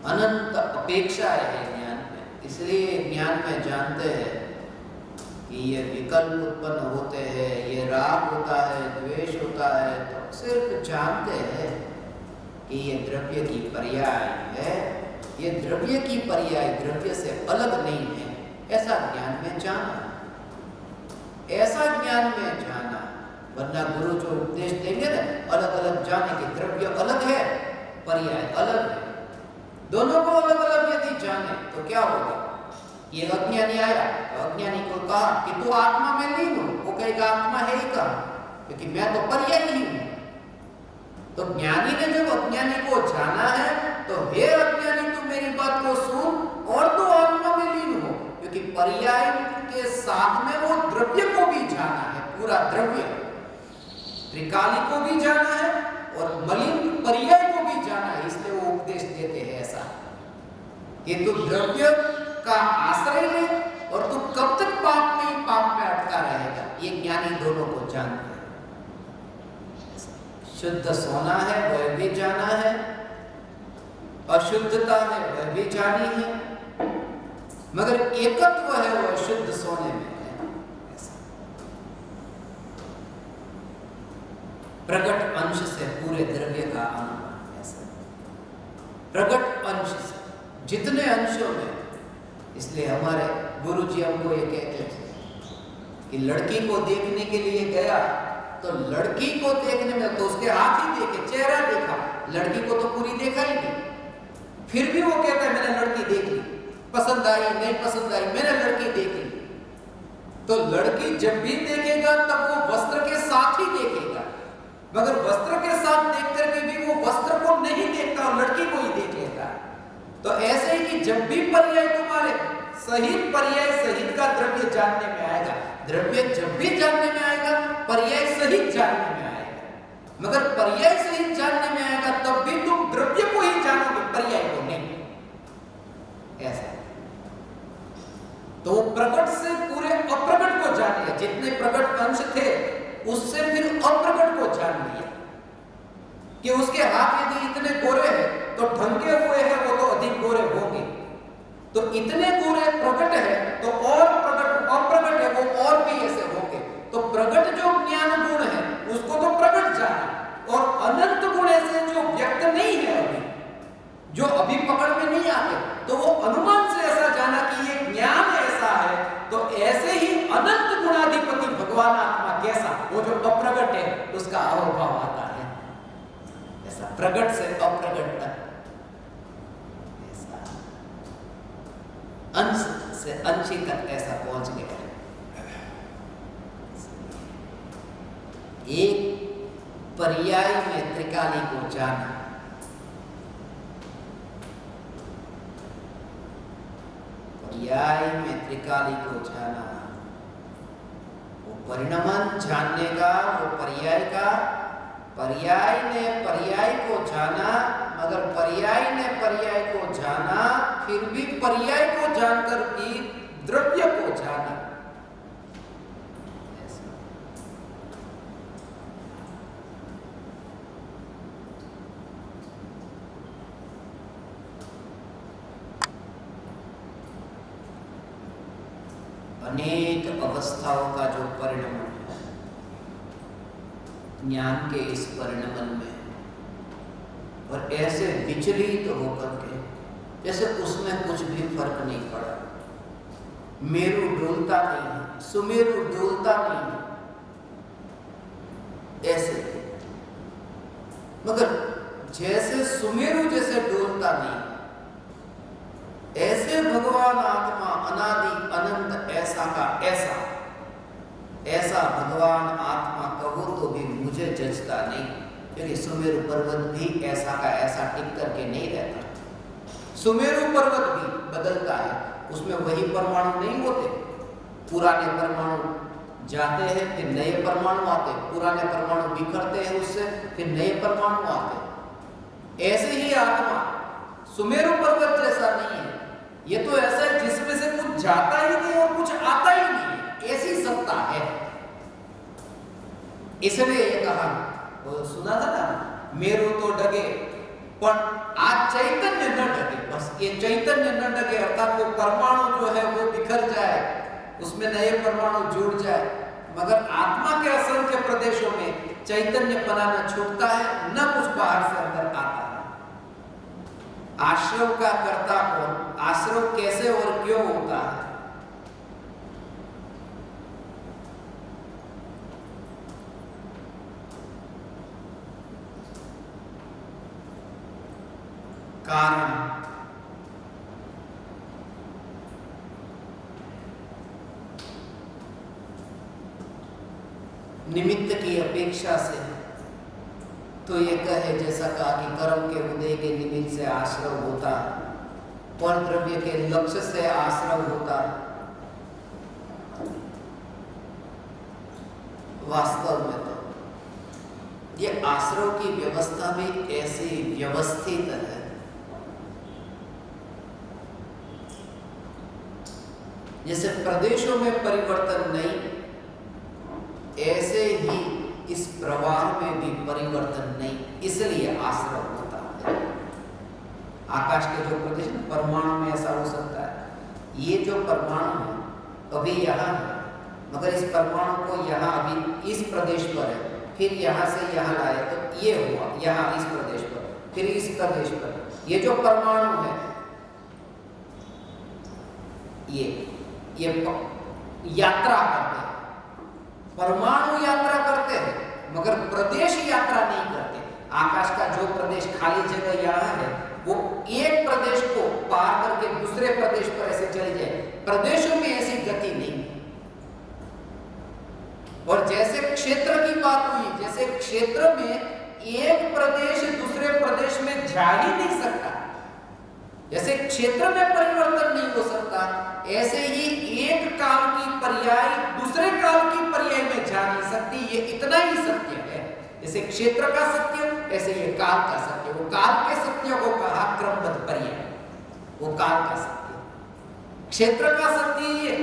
अनंत अपेक्षा है ज्ञान में। इसलिए ज्ञान में जानते हैं कि ये विकल्प उत्पन्न होते हैं, ये राग होता है, द्वेष होता है, तो सिर्फ जानते हैं कि ये द्रव्य की पर्याय है, ये द्रव्य की पर्याय द्रव्य से अलग नहीं है, ऐसा ज्ञान में जाना, ऐसा ज्ञान में जाना। वरना गुरु जो उपदेश देंगे ना, अलग अलग जाने के, द्रव्य अलग है, पर्याय अलग है, दोनों को अलग अलग यदि जाने तो क्या होगा? ये अज्ञानी आया, अज्ञानी को कहा कि तू आत्मा में लीन हो, वो कहेगा आत्मा है ही कहां, क्योंकि मैं तो पर्याय ही हूं। तो ज्ञानी ने जब अज्ञानी को जाना है, तो हे अज्ञानी तू मेरी बात को सुन और तू आत्मा में लीन हो, क्योंकि पर्याय के साथ में वो द्रव्य को भी जाना है, पूरा द्रव्य, त्रिकाली को भी जाना है और मलिन पर्याय को भी जाना है। इसलिए वो उपदेश देते हैं ऐसा कि तू द्रव्य का आश्रय ले और तू कब तक पाप में अटका रहेगा, ये ज्ञानी दोनों को जानते हैं। शुद्ध सोना है वह भी जाना है, अशुद्धता है वह भी जानी है, मगर एकत्व है वह शुद्ध सोने में है। प्रकट अंश से पूरे द्रव्य का अनुमान, ऐसा प्रकट अंश से जितने अंशों में। इसलिए हमारे गुरुजी हमको ये कहते थे कि लड़की को देखने के लिए गया, तो लड़की को देखने में तो उसके हाथ ही देखे, चेहरा देखा, लड़की को तो पूरी देखा ही नहीं, फिर भी वो कहता है मैंने लड़की देख ली, पसंद आई नहीं पसंद आई, मैंने लड़की देख ली। तो लड़की जब भी देखेगा तब वो वस्त्र के साथ ही देखेगा, मगर वस्त्र के साथ देख करके भी वो वस्त्र को नहीं देखता और लड़की को ही देख लेता। तो ऐसे ही कि जब भी पर्याय तुम्हारे सहित, पर्याय सहित का द्रव्य जानने में आएगा, द्रव्य जब भी जानने में आएगा पर्याय सहित जानने में आएगा, मगर पर्याय सहित जानने में आएगा तब भी तुम द्रव्य को ही जानोगे, पर्याय को नहीं, ऐसा। तो प्रकट से पूरे अप्रकट को जान लिया, जितने प्रकट अंश थे उससे फिर अप्रकट को जान लिया कि उसके हाथ यदि इतने गोरे हैं तो ढंके हुए हैं वो तो अधिक गोरे होंगे, तो इतने गोरे प्रकट है तो और प्रकट अप्रकट है वो और भी ऐसे होंगे। तो प्रकट जो ज्ञान गुण है उसको तो प्रकट जाना, और अनंत गुण ऐसे जो व्यक्त नहीं है अभी, जो अभी पकड़ में नहीं आते, तो वो अनुमान से ऐसा जाना कि ये ज्ञान ऐसा है। तो ऐसे ही अनंत गुणाधिपति भगवान आत्मा कैसा, वो जो अप्रकट है उसका अभाव आता है, ऐसा प्रकट से अप्रकट तक, ऐसा अंश से अंशी तक ऐसा पहुंच गया। एक पर्याय में त्रिकाली को जाना, पर्याय में त्रिकाली को जाना, वो परिणाम जानने का, वो पर्याय का पर्याय ने पर्याय को जाना, मगर पर्याय ने पर्याय को जाना, फिर भी पर्याय को जानकर भी द्रव्य को जाना। अनेक अवस्थाओं का जो परिणमन है ज्ञान के इस परिणमन में, और ऐसे विचलित होकर के जैसे उसमें कुछ भी फर्क नहीं पड़ा। मेरु डोलता नहीं है, सुमेरु डोलता नहीं है, ऐसे। मगर जैसे सुमेरु जैसे डोलता नहीं, ऐसे भगवान आत्मा अनादि अनंत ऐसा का ऐसा, ऐसा भगवान आत्मा कहो तो भी मुझे जचता नहीं, क्योंकि सुमेरु पर्वत भी ऐसा का ऐसा टिक करके नहीं रहता। सुमेरु पर्वत भी बदलता है, उसमें वही परमाणु नहीं होते। पुराने परमाणु जाते हैं, फिर नए परमाणु आते, पुराने परमाणु बिखरते हैं, उससे फिर नए परमाणु आते। ऐसे ही आत्मा सुमेरु पर्वत जैसा नहीं है, ये तो ऐसा है जिसमें से कुछ जाता ही नहीं और कुछ आता ही नहीं, ऐसी सत्ता है। इसलिए ये कहा, वो सुना था ना, मेरु तो डगे पर आज चैतन्य न डगे। बस ये चैतन्य न डगे अर्थात वो परमाणु जो है वो बिखर जाए, उसमें नए परमाणु जुड़ जाए, मगर आत्मा के असंख्य प्रदेशों में चैतन्य पना न छूटता है, न कुछ बाहर से अंदर आता है। आश्रव का कर्ता कौन, आश्रव कैसे और क्यों होता है? कारण निमित्त की अपेक्षा से तो ये कहे, जैसा कहा कि कर्म के उदय के निमित्त से आश्रव होता है, पर द्रव्य के लक्ष्य से आश्रव होता है। वास्तव में तो ये आश्रव की व्यवस्था भी ऐसी व्यवस्थित है जैसे प्रदेशों में परिवर्तन नहीं, ऐसे ही इस प्रवाह में भी परिवर्तन नहीं, इसलिए आश्रव होता है। आकाश के जो प्रदेश परमाणु में ऐसा हो सकता है, ये जो परमाणु है अभी यहाँ है, मगर इस परमाणु को यहाँ अभी इस प्रदेश पर है, फिर यहाँ से यहाँ लाए तो ये हुआ यहाँ इस प्रदेश पर, फिर इस प्रदेश पर। ये जो परमाणु है ये यात्रा करते हैं, परमाणु यात्रा करते हैं, मगर प्रदेश यात्रा नहीं करते। आकाश का जो प्रदेश खाली जगह यहाँ है, वो एक प्रदेश को पार करके दूसरे प्रदेश पर ऐसे चले जाए, प्रदेशों में ऐसी गति नहीं। और जैसे क्षेत्र की बात हुई, जैसे क्षेत्र में एक प्रदेश दूसरे प्रदेश में जा ही नहीं सकता, जैसे क्षेत्र में परिवर्तन नहीं हो सकता, ऐसे ही एक काल की पर्याय दूसरे काल की पर्याय में जा नहीं सकती। ये इतना ही सत्य है, जैसे क्षेत्र का सत्य ऐसे ये काल का सत्य। वो काल के सत्य को कहा क्रमबद्ध पर्याय, वो काल का सत्य। क्षेत्र का सत्य ये,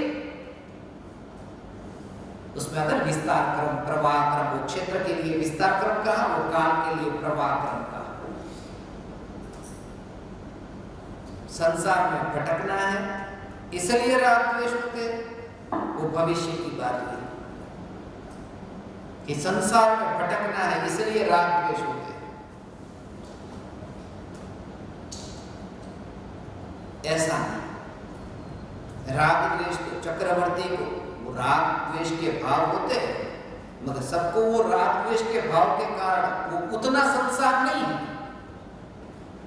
उसमें अगर विस्तार क्रम प्रवाह क्रम, वो क्षेत्र के लिए विस्तार क्रम कहा, वो काल के लिए प्रवाह क्रम कहा। संसार में भटकना है इसलिए राग द्वेष होते, वो भविष्य की बात है कि संसार में भटकना है इसलिए राग द्वेष होते। ऐसा नहीं, राग द्वेष तो चक्रवर्ती को वो राग द्वेष के भाव होते हैं, मगर सबको वो राग द्वेष के भाव के कारण वो उतना संसार नहीं है।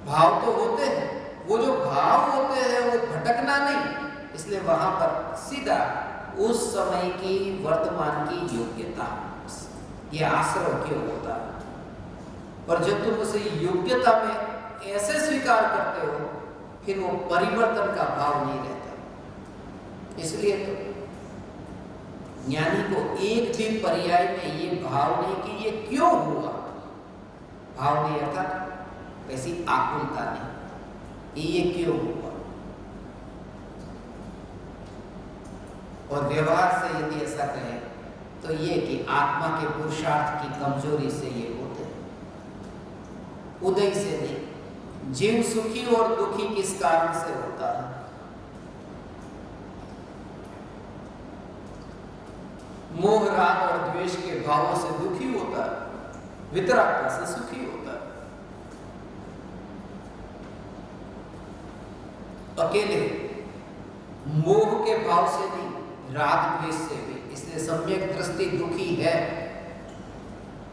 भाव तो होते हैं, वो जो भाव होते हैं वो भटकना नहीं, इसलिए वहां पर सीधा उस समय की वर्तमान की योग्यता, ये आश्रव क्यों होता है। और जब तुम उसे योग्यता में ऐसे स्वीकार करते हो, फिर वो परिवर्तन का भाव नहीं रहता। इसलिए तो ज्ञानी को एक भी पर्याय में ये भाव नहीं कि ये क्यों हुआ, भाव नहीं अर्थात ऐसी आकुलता नहीं, ये क्यों हुआ? और व्यवहार से यदि ऐसा कहें तो ये कि आत्मा के पुरुषार्थ की कमजोरी से ये होते हैं, उदय से नहीं। जीव सुखी और दुखी किस कारण से होता है? मोह, राग और द्वेष के भावों से दुखी होता है, वितरागता से सुखी होता है। अकेले मोह के भाव से नहीं, राग द्वेष से भी। इसलिए सम्यक दृष्टि दुखी है,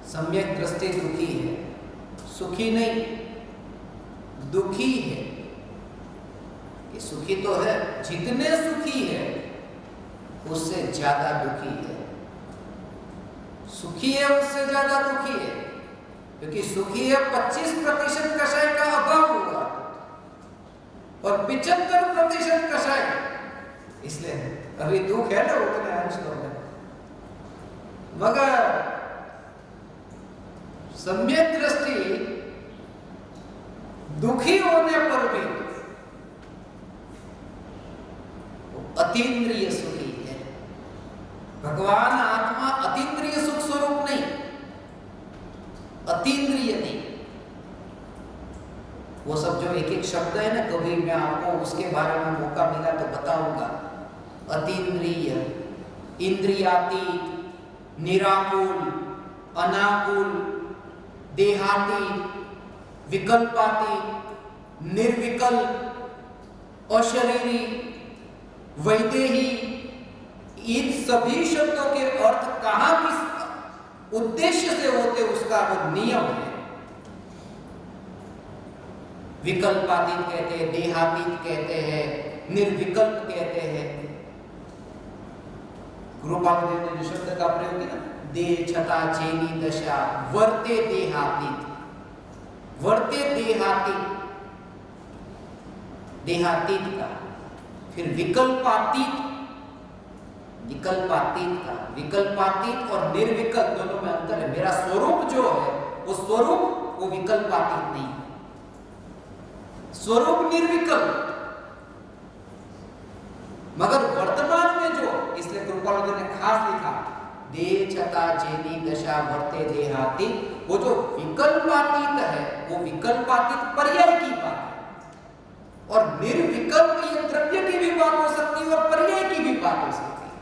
सम्यक दृष्टि दुखी है, सुखी नहीं, दुखी है। कि सुखी तो है, जितने सुखी है उससे ज्यादा दुखी है। सुखी है उससे ज्यादा दुखी है, क्योंकि सुखी है 25% कषाय का अभाव हुआ और 75% कषाय, इसलिए अभी दुख है ना उतने अंश में। मगर सम्यक दृष्टि दुखी होने पर भी अतीन्द्रिय सुखी है। भगवान आत्मा अतीन्द्रिय सुख स्वरूप नहीं, अतीन्द्रिय नहीं। वो सब जो एक एक शब्द है ना, कभी मैं आपको उसके बारे में मौका मिला तो बताऊंगा। अतीन्द्रिय, इंद्रियातीत, निराकुल, अनाकुल, देहातीत, विकल्पातीत, निर्विकल्प, अशरीरी, वैदेही, इन सभी शब्दों के अर्थ कहां किस उद्देश्य से होते उसका वो नियम है। विकल्पातीत कहते हैं, देहातीत कहते हैं, निर्विकल्प कहते हैं। गुरुपाद ने जो शब्द का प्रयोग किया, देह छता चेनी दशा वर्ते देहातीत, वर्ते देहातीत, देहातीत का। फिर विकल्पातीत, विकल्पातीत का। विकल्पातीत और निर्विकल्प दोनों में अंतर है। मेरा स्वरूप जो है वो स्वरूप वो विकल्पातीत नहीं, स्वरूप निर्विकल्प। मगर वर्तमान में जो, इसलिए गुरुपाल ने खास लिखा देह छता चेनी दशा वर्ते देहाती, वो जो विकल्पातीत है वो विकल्पातीत पर्याय की बात है। और निर्विकल्प ये द्रव्य की भी बात हो सकती है और पर्याय की भी बात हो सकती है।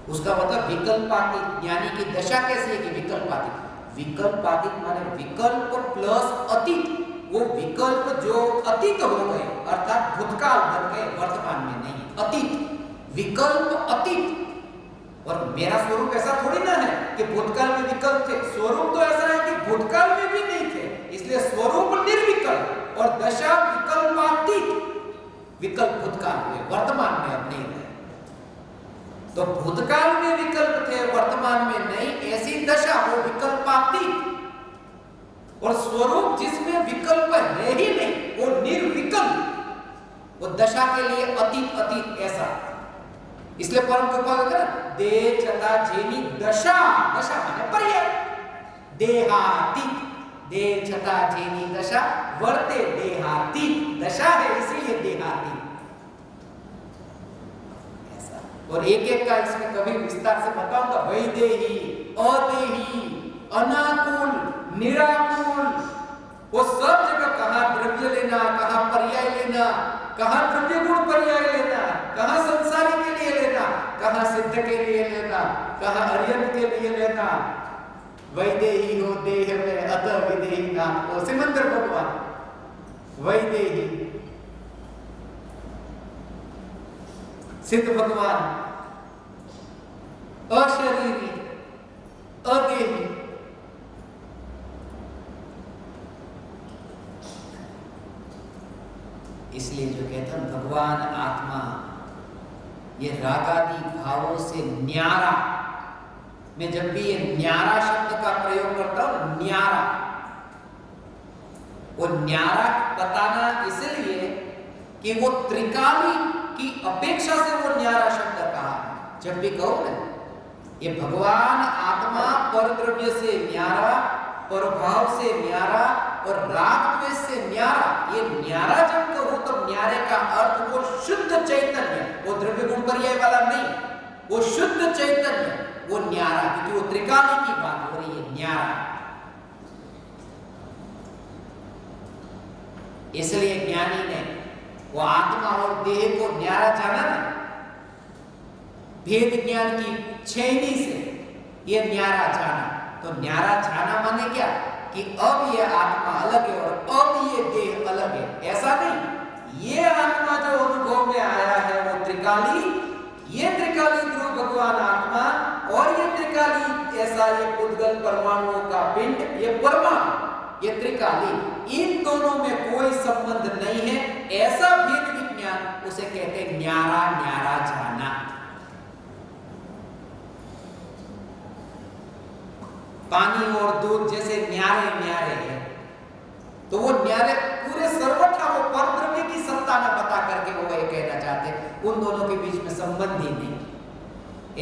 उसका मतलब विकल्पातीत यानी कि दशा कैसी है कि विकल्पातीत। विकल्पातीत माने विकल्प प्लस अतीत। वो विकल्प जो अतीत हो गए अर्थात भूतकाल बन गए, वर्तमान में नहीं। अतीत, विकल्प अतीत। और मेरा स्वरूप ऐसा थोड़ी ना है कि भूतकाल में विकल्प थे। स्वरूप तो ऐसा है कि भूतकाल में भी नहीं थे, इसलिए स्वरूप निर्विकल्प और दशा विकल्पातीत। विकल्प भूतकाल में, वर्तमान में अब नहीं रहे। तो भूतकाल में विकल्प थे, वर्तमान में नहीं, ऐसी दशा वो विकल्पातीत। और स्वरूप जिसमें विकल्प है ही नहीं वो निर्विकल्प, वो दशा के लिए अतीत अतीत ऐसा। इसलिए परम कृपा कहते हैं देह छता जेनी दशा, दशा माने पर्याय। देहातीत, देह छता जेनी दशा वर्ते देहातीत, दशा है इसलिए देहातीत ऐसा। और एक एक का इसमें कभी विस्तार से बताऊंगा। वैदेही, अदेही, अनाकुल, निराकुल, वो सब जगह कहां द्रव्य लेना, कहां पर्याय लेना, कहां द्रव्य गुण पर्याय लेना, कहां संसारी के लिए लेना, कहां सिद्ध के लिए लेना, कहां अर्यंत के लिए लेना। वैदेही हो देह में अतः विदेही नाम हो सिमंदर भगवान। वैदेही सिद्ध भगवान, अशरीरी, अदेही। इसलिए जो कहते हैं भगवान आत्मा ये रागादि भावों से न्यारा, मैं जब भी ये न्यारा शब्द का प्रयोग करता हूं, न्यारा, वो न्यारा बताना इसलिए कि वो त्रिकाली की अपेक्षा से वो न्यारा शब्द कहा। जब भी कहो ना ये भगवान आत्मा परद्रव्य से न्यारा, परभाव से न्यारा और राग द्वेष से न्यारा। ये न्यारा जब कहूं तब न्यारे का अर्थ वो शुद्ध चैतन्य, वो द्रव्य गुण पर्याय वाला नहीं, वो शुद्ध चैतन्य, वो न्यारा, क्योंकि वो त्रिकाली की बात हो रही है, न्यारा। इसलिए ज्ञानी ने वो आत्मा और देह को न्यारा जाना ना, भेद ज्ञान की छेनी से ये न्यारा जाना। तो न्यारा जाना माने क्या कि अब ये आत्मा अलग है और अब ये देह अलग है, ऐसा नहीं। ये आत्मा जो अनुभव में आया है वो त्रिकाली, ये त्रिकाली ध्रुव भगवान आत्मा और ये त्रिकाली ऐसा ये पुद्गल परमाणुओं का पिंड, ये परमाणु, ये त्रिकाली, इन दोनों में कोई संबंध नहीं है, ऐसा भेद विज्ञान उसे कहते हैं न्यारा, न्यारा जाना। पानी और दूध जैसे न्यारे न्यारे हैं, तो वो न्यारे पूरे सर्वथा वो परद्रव्य की सत्ता में बता करके वो ये कहना चाहते हैं उन दोनों के बीच में संबंध ही नहीं।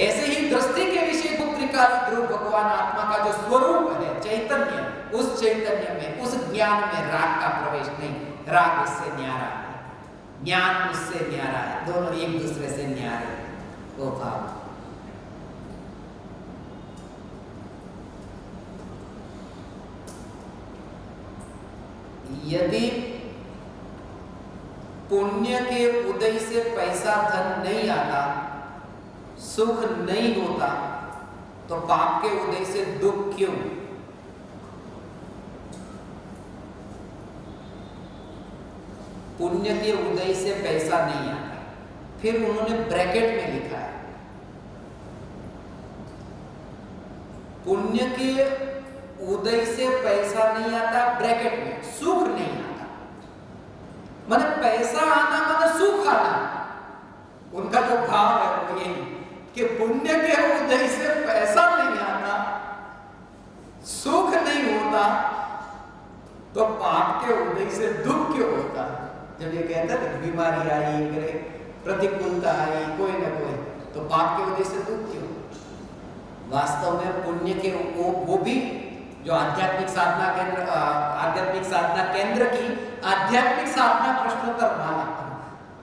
ऐसे ही दृष्टि के विषय को त्रिकाली ध्रुव भगवान आत्मा का जो स्वरूप है चैतन्य, उस चैतन्य में, उस ज्ञान में राग का प्रवेश नहीं, राग उससे न्यारा है, ज्ञान उससे न्यारा है, दोनों एक दूसरे से न्यारे हैं, वो भाव। यदि पुण्य के उदय से पैसा धन नहीं आता, सुख नहीं होता, तो पाप के उदय से दुख क्यों? पुण्य के उदय से पैसा नहीं आता, फिर उन्होंने ब्रैकेट में लिखा है पुण्य के उदय से पैसा नहीं आता, ब्रैकेट में सुख नहीं आता। माने पैसा आना माने सुख आना, उनका जो भाव है वो यही कि पुण्य के उदय से पैसा नहीं आता, सुख नहीं होता, तो पाप के उदय से दुख क्यों होता? जब ये कहता है बीमारी आई, प्रतिकूलता आई, कोई ना कोई, तो पाप के उदय से दुख क्यों? वास्तव में पुण्य के वो भी जो आध्यात्मिक साधना केंद्र की आध्यात्मिक साधना प्रश्नोत्तर माला,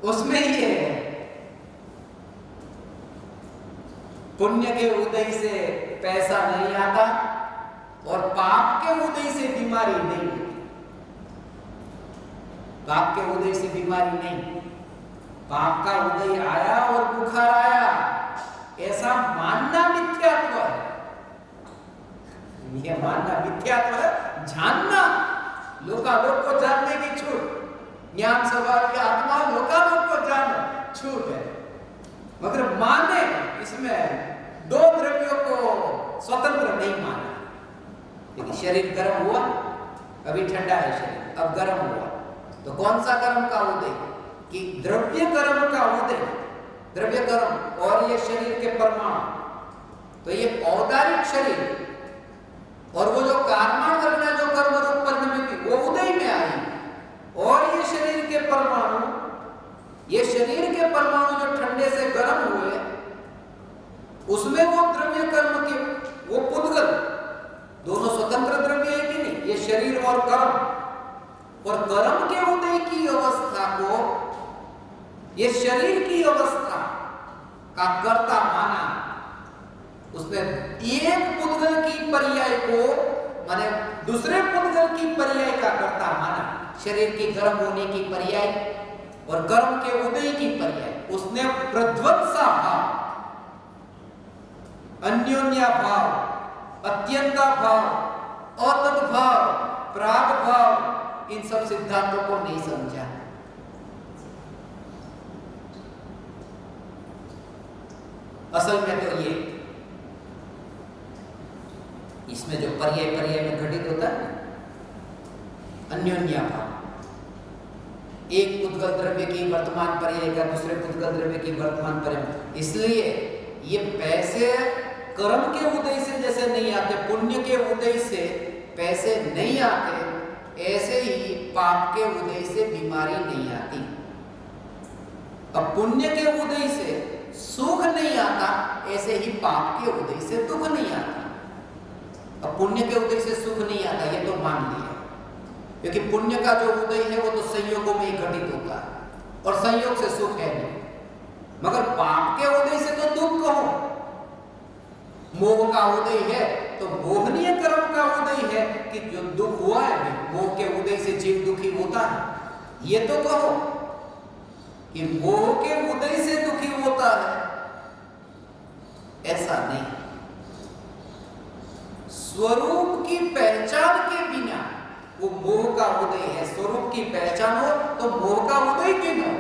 उसमें ये है पुण्य के उदय से पैसा नहीं आता और पाप के उदय से बीमारी नहीं होती। पाप के उदय से बीमारी नहीं, पाप का उदय आया और बुखार आया, ऐसा मानना मिथ्यात्व है। यह मानना मिथ्यात्व है, जानना लोकालोक को जानने की छूट, ज्ञान स्वभाव आत्मा लोकालोक को जानो छूट है, मगर माने इसमें दो द्रव्यों को स्वतंत्र नहीं माना। लेकिन शरीर गर्म हुआ, अभी ठंडा है शरीर, अब गर्म हुआ, तो कौन सा कर्म का उदय? कि द्रव्य कर्म का उदय, द्रव्य कर्म और ये शरीर के परमाणु, तो ये औदारिक शरीर और वो जो कारमान करना जो कर्म रूप परिणमिति वो उदय में आई, और ये शरीर के परमाणु, ये शरीर के परमाणु जो ठंडे से गर्म हुए, उसमें वो द्रव्य कर्म के वो पुद्गल, दोनों स्वतंत्र द्रव्य है कि नहीं? ये शरीर और कर्म, और कर्म के उदय की अवस्था को ये शरीर की अवस्था का कर्ता माना, उसमें एक पुद्गल की पर्याय को माने दूसरे पुद्गल की पर्याय का कर्ता माना, शरीर के गर्म होने की पर्याय और कर्म के उदय की पर्याय, उसने प्रध्वंसा भाव, अन्योन्या भाव, अत्यंता भाव, अतत भाव, प्राग भाव, इन सब सिद्धांतों को नहीं समझा। असल में तो ये इसमें जो पर्याय पर्याय में घटित होता है अन्योन्या भाव, एक पुद्गल द्रव्य की वर्तमान पर्याय का दूसरे पुद्गल द्रव्य की वर्तमान पर्याय, इसलिए ये पैसे कर्म के उदय से जैसे नहीं आते, पुण्य के उदय से पैसे नहीं आते, ऐसे ही पाप के उदय से बीमारी नहीं आती। अब पुण्य के उदय से सुख नहीं आता, ऐसे ही पाप के उदय से दुख नहीं आता। पुण्य के उदय से सुख नहीं आता, ये तो मान लिया, क्योंकि पुण्य का जो उदय है वो तो संयोगों में ही घटित होता है और संयोग से सुख है नहीं। मगर पाप के उदय से तो दुख कहो, मोह का उदय है तो मोहनीय कर्म का उदय है कि जो दुख हुआ है, मोह के उदय से जीव दुखी होता है, ये तो कहो कि मोह के उदय से दुखी होता है, ऐसा नहीं। स्वरूप की पहचान के बिना वो मोह का उदय है। स्वरूप की पहचान हो तो मोह का उदय क्यों न हो,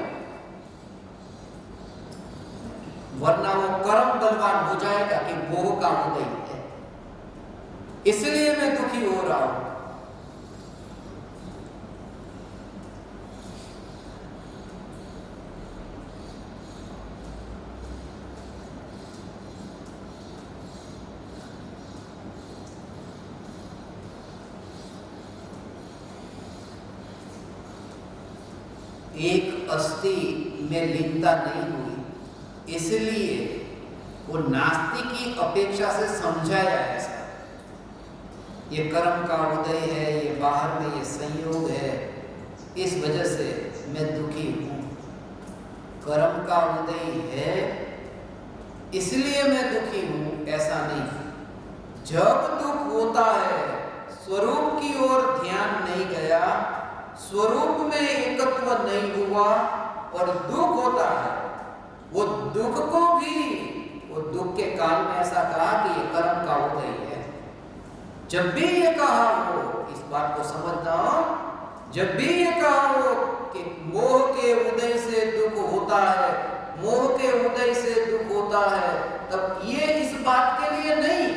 वरना वो कर्म बलवान हो जाएगा कि मोह का उदय है, इसलिए मैं दुखी हो रहा हूं। एक अस्थि में लीनता नहीं हुई, इसलिए वो नास्तिक की अपेक्षा से समझाया ऐसा। ये कर्म का उदय है, ये बाहर में ये संयोग है, इस वजह से मैं दुखी हूं। कर्म का उदय है इसलिए मैं दुखी हूं, ऐसा नहीं। जब दुख होता है स्वरूप की ओर ध्यान नहीं गया, स्वरूप में एकत्व नहीं हुआ और दुख होता है, वो दुख को भी, वो दुख के काल में ऐसा कहा कि ये कर्म का उदय है। जब भी ये कहा हो, इस बात को समझना हो, जब भी ये कहा हो कि मोह के उदय से दुख होता है, मोह के उदय से दुख होता है, तब ये इस बात के लिए नहीं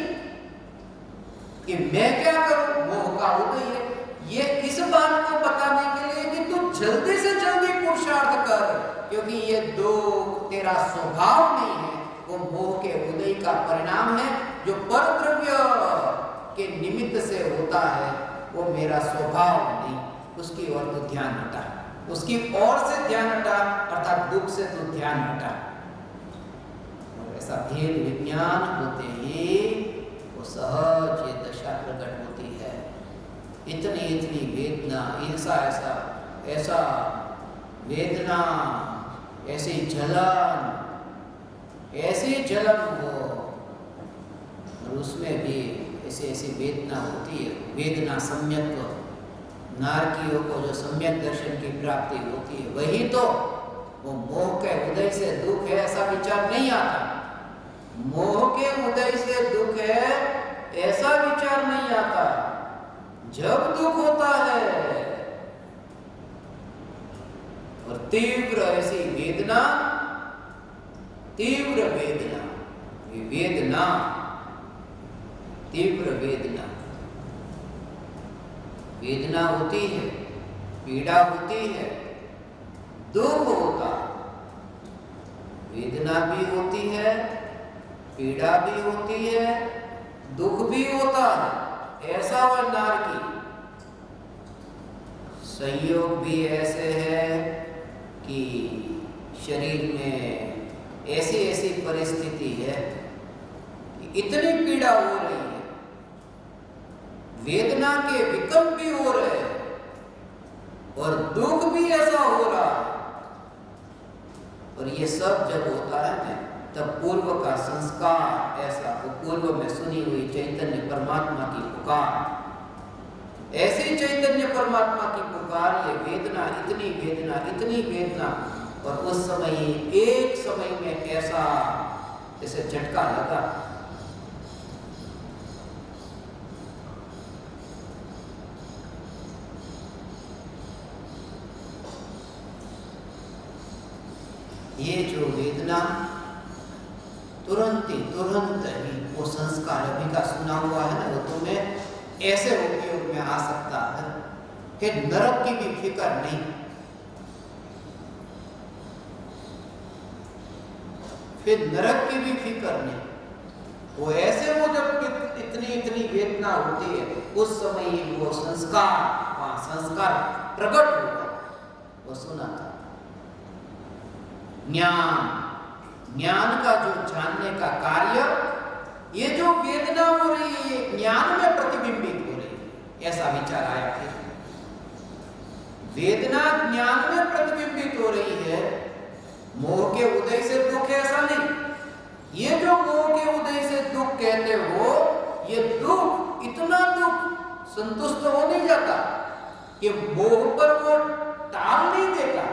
कि मैं क्या करूं, मोह का उदय है, ये इस बात को बताने के लिए कि तू जल्दी से जल्दी पुरुषार्थ कर, क्योंकि ये दुख तेरा स्वभाव नहीं है, वो मोह के उदय का परिणाम है जो परद्रव्य के निमित्त से होता है, वो मेरा स्वभाव नहीं। उसकी ओर तो ध्यान हटा, उसकी ओर से ध्यान हटा, अर्थात दुख से तो ध्यान हटा। और ऐसा भेद विज्ञान होते ही वो सहज ये दशा प्रकट होती है। इतनी इतनी वेदना, ऐसा ऐसा ऐसा वेदना, ऐसी जलन, ऐसी जलन हो, और उसमें भी ऐसी ऐसी वेदना होती है। वेदना सम्यक, नारकियों को जो सम्यक दर्शन की प्राप्ति होती है, वही तो वो मोह के उदय से दुख है ऐसा विचार नहीं आता। मोह के उदय से दुख है ऐसा विचार नहीं आता। जब दुख होता है और तीव्र ऐसी वेदना, तीव्र वेदना, वेदना, तीव्र वेदना, वेदना होती है, पीड़ा होती है, दुख होता, वेदना भी होती है, पीड़ा भी होती है, दुख भी होता है, ऐसा वह नारकी। संयोग भी ऐसे है कि शरीर में ऐसी ऐसी परिस्थिति है कि इतनी पीड़ा हो रही है, वेदना के विकल्प भी हो रहे हैं और दुख भी ऐसा हो रहा है। और ये सब जब होता है ना, तब पूर्व का संस्कार ऐसा, वो पूर्व में सुनी हुई चैतन्य परमात्मा की पुकार, ऐसी चैतन्य परमात्मा की पुकार, ये वेदना, इतनी वेदना, इतनी वेदना, और उस समय ही एक समय में ऐसा जैसे झटका लगा। ये जो वेदना तुरंत ही वो संस्कार अभी का सुना हुआ है ना, वो तुम्हें ऐसे उपयोग में आ सकता है कि नरक की भी फिक्र नहीं। फिर नरक की भी फिक्र नहीं, वो ऐसे, वो जब इतनी इतनी वेदना होती है, उस समय ही वो संस्कार, वहां संस्कार प्रकट हुआ, वो सुना था। ज्ञान का जो जानने का कार्य, ये जो वेदना हो रही है, ज्ञान में प्रतिबिंबित ऐसा विचार आया। फिर वेदना ज्ञान में प्रतिबिंबित हो रही है, मोह के उदय से दुख है ऐसा नहीं। ये जो मोह के उदय से दुख कहते हो, ये दुख, इतना दुख संतुष्ट हो नहीं जाता कि मोह पर वो टाल नहीं देता,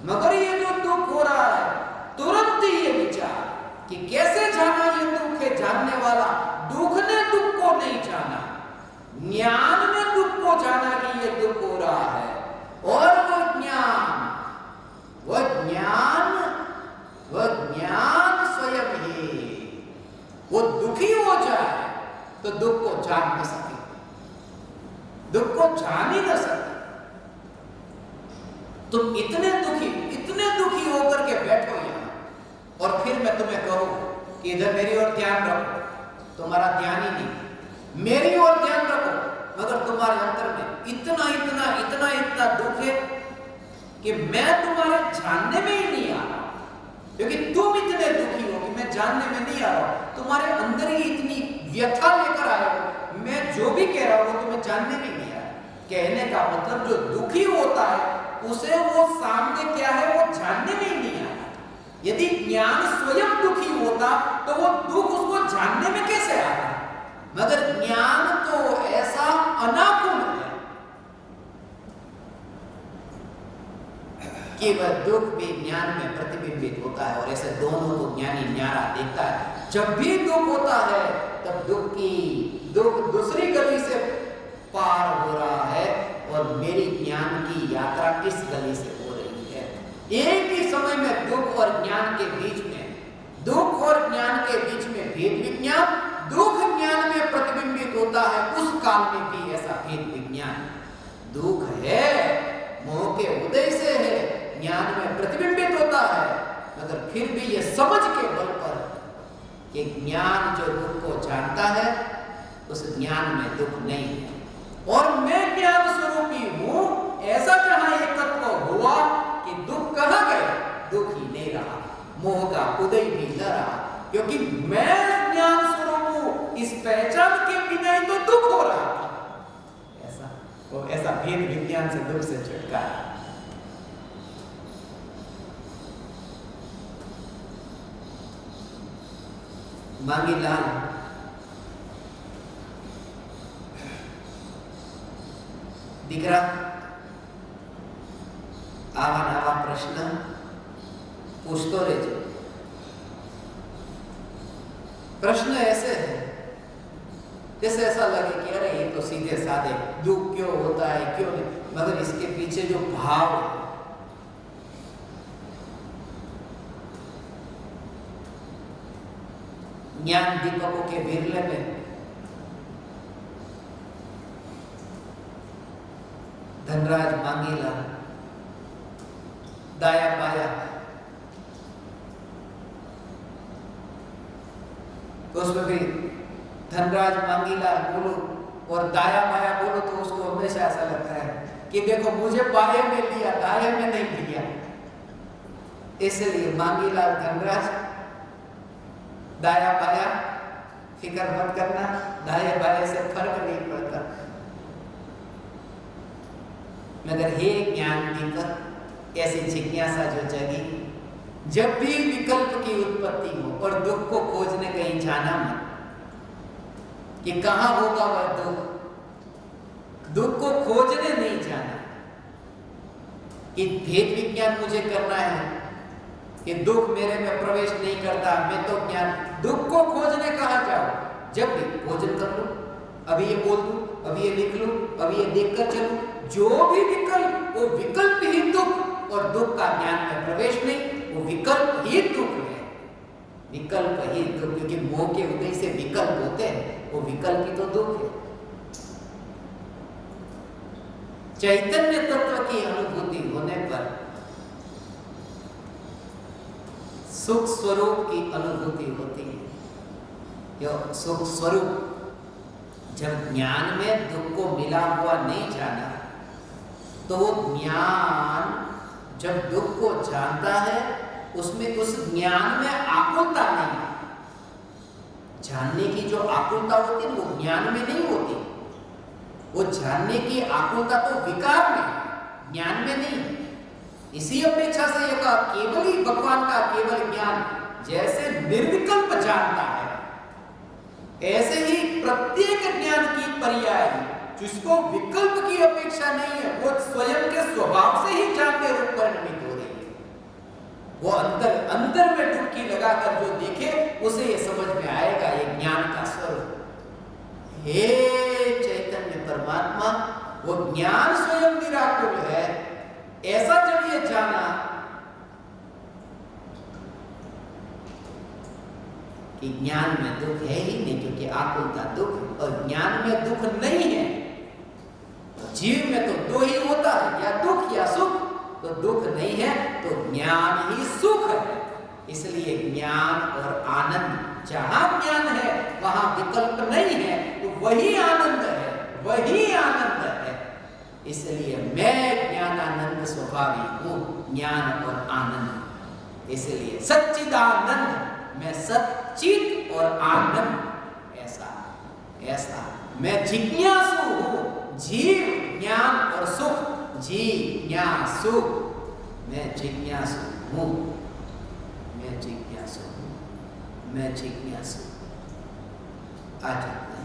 मगर ये जो दुख हो रहा है, तुरंत ही ये विचार कि कैसे जाना ये दुख है, जानने वाला दुख ने दुख को नहीं जाना, ज्ञान ने दुख को जाना कि ये दुख हो रहा है। और वह ज्ञान स्वयं ही वो दुखी हो जाए तो दुख को जान न सके, दुख को जान ही न सके। तुम इतने दुखी होकर के बैठो यहां, और फिर मैं तुम्हें कहूं कि इधर मेरी ओर ध्यान रखो, तुम्हारा ध्यान ही नहीं, मेरी ओर ध्यान रखो, मगर तुम्हारे अंतर में इतना दुख है कि मैं तुम्हारे जानने में ही नहीं आ रहा, क्योंकि तुम इतने दुखी हो कि मैं जानने में नहीं आ रहा। तुम्हारे अंदर ही इतनी व्यथा लेकर आए हो, मैं जो भी कह रहा हूं वो तुम्हें जानने में नहीं आ रहा। कहने का मतलब जो दुखी होता है उसे वो सामने क्या है वो जानने में ही नहीं आता। यदि ज्ञान स्वयं दुखी होता तो वो दुख उसको जानने में कैसे आता, मगर ज्ञान तो ऐसा अनाकुल है कि वह दुख भी ज्ञान में प्रतिबिंबित होता है, और ऐसे दोनों को ज्ञानी न्यारा देखता है। जब भी दुख होता है तब दुख दूसरी गली से पार हो रहा है, और मेरी ज्ञान की यात्रा इस गली से हो रही है। एक ही समय में दुख और ज्ञान के बीच में भेद विज्ञान, दुख ज्ञान में प्रतिबिंबित होता है, उस काल में भी ऐसा भेद विज्ञान। दुख है, मोह के उदय से है, ज्ञान में प्रतिबिंबित होता है, मगर फिर भी ये समझ के बल पर कि ज्ञान जो दुख को जानता है उस ज्ञान में दुख नहीं है, और मैं ज्ञान स्वरूपी हूं। ऐसा जहां एकत्व हुआ कि दुख कहां गया, दुख ही नहीं रहा, मोह का उदय भी न रहा, क्योंकि मैं ज्ञान स्वरूप हूं, इस पहचान के बिना ही तो दुख हो रहा था। ऐसा भेद विज्ञान से दुख से छुटकारा। मांगीलाल દીકરા આવા પ્રશ્ન પૂછતો રહેજો। प्रश्न ऐसे है जैसे ऐसा लगे कि अरे ये तो सीधे साधे, दुख क्यों होता है, क्यों नहीं, मगर इसके पीछे जो भाव है, ज्ञान दीपकों के विरले में धनराज मांगीलाल दाया बाया, तो उसमें भी धनराज मांगीलाल बोलो और दाया बाया बोलो तो उसको हमेशा ऐसा लगता है कि देखो मुझे बाये में लिया, दाये में नहीं लिया। इसलिए मांगीलाल धनराज दाया बाया फिक्र मत करना, दाया बाया से फर्क नहीं पड़ता। मगर हे ज्ञान दीपक, ऐसी जिज्ञासा जो जगी, जब भी विकल्प की उत्पत्ति हो और दुख को खोजने कहीं जाना मत कि कहां होगा वह दुख, दुख को खोजने नहीं जाना कि भेद विज्ञान मुझे करना है कि दुख मेरे में प्रवेश नहीं करता, मैं तो ज्ञान, दुख को खोजने कहां जाओ। जब भी भोजन कर लो, अभी ये बोल दूं, अभी ये लिख लूं, अभी ये देखकर चलूं, जो भी विकल्प, वो विकल्प ही दुख, और दुख का ज्ञान में प्रवेश नहीं, वो विकल्प ही दुख है, विकल्प ही दुख, क्योंकि मोह के उदय से विकल्प होते हैं, वो विकल्प ही तो दुख है। चैतन्य तत्व की अनुभूति होने पर सुख स्वरूप की अनुभूति होती है। यह सुख स्वरूप जब ज्ञान में दुख को मिला हुआ नहीं जाना, तो वो ज्ञान जब दुख को जानता है, उसमें उस ज्ञान में आकुलता नहीं। जानने की जो आकुलता होती है वो ज्ञान में नहीं होती, वो जानने की आकुलता तो विकार में, ज्ञान में नहीं। इसी अपेक्षा से ये कहा केवल ही भगवान का केवल ज्ञान जैसे निर्विकल्प जानता है, ऐसे ही प्रत्येक ज्ञान की पर्याय जिसको विकल्प की अपेक्षा नहीं है, वो स्वयं के स्वभाव से ही जानने रूप परिणमित हो रही है। वो अंदर अंदर में डुबकी लगाकर जो देखे उसे ये समझ में आएगा ये ज्ञान का स्वरूप। हे चैतन्य परमात्मा, वो ज्ञान स्वयं निराकुल है, ऐसा जब ये जाना कि ज्ञान में दुख है ही नहीं, क्योंकि आकुलता दुख और ज्ञान में दुख नहीं है। जीव में तो दो ही होता है, या दुख या सुख, तो दुख नहीं है तो ज्ञान ही सुख है। इसलिए ज्ञान और आनंद, जहां ज्ञान है वहां विकल्प नहीं है, तो वही आनंद है, वही आनंद है। इसलिए मैं ज्ञानानंद स्वभावी हूं, ज्ञान और आनंद। इसलिए सच्चिदानंद, मैं सच्चित और आनंद, ऐसा मैं जिज्ञासु हूं। जीव ज्ञान और सुख, जिज्ञासु, मैं जिज्ञासु हूं, मैं जिज्ञासु हूं, मैं जिज्ञासु। आ जाता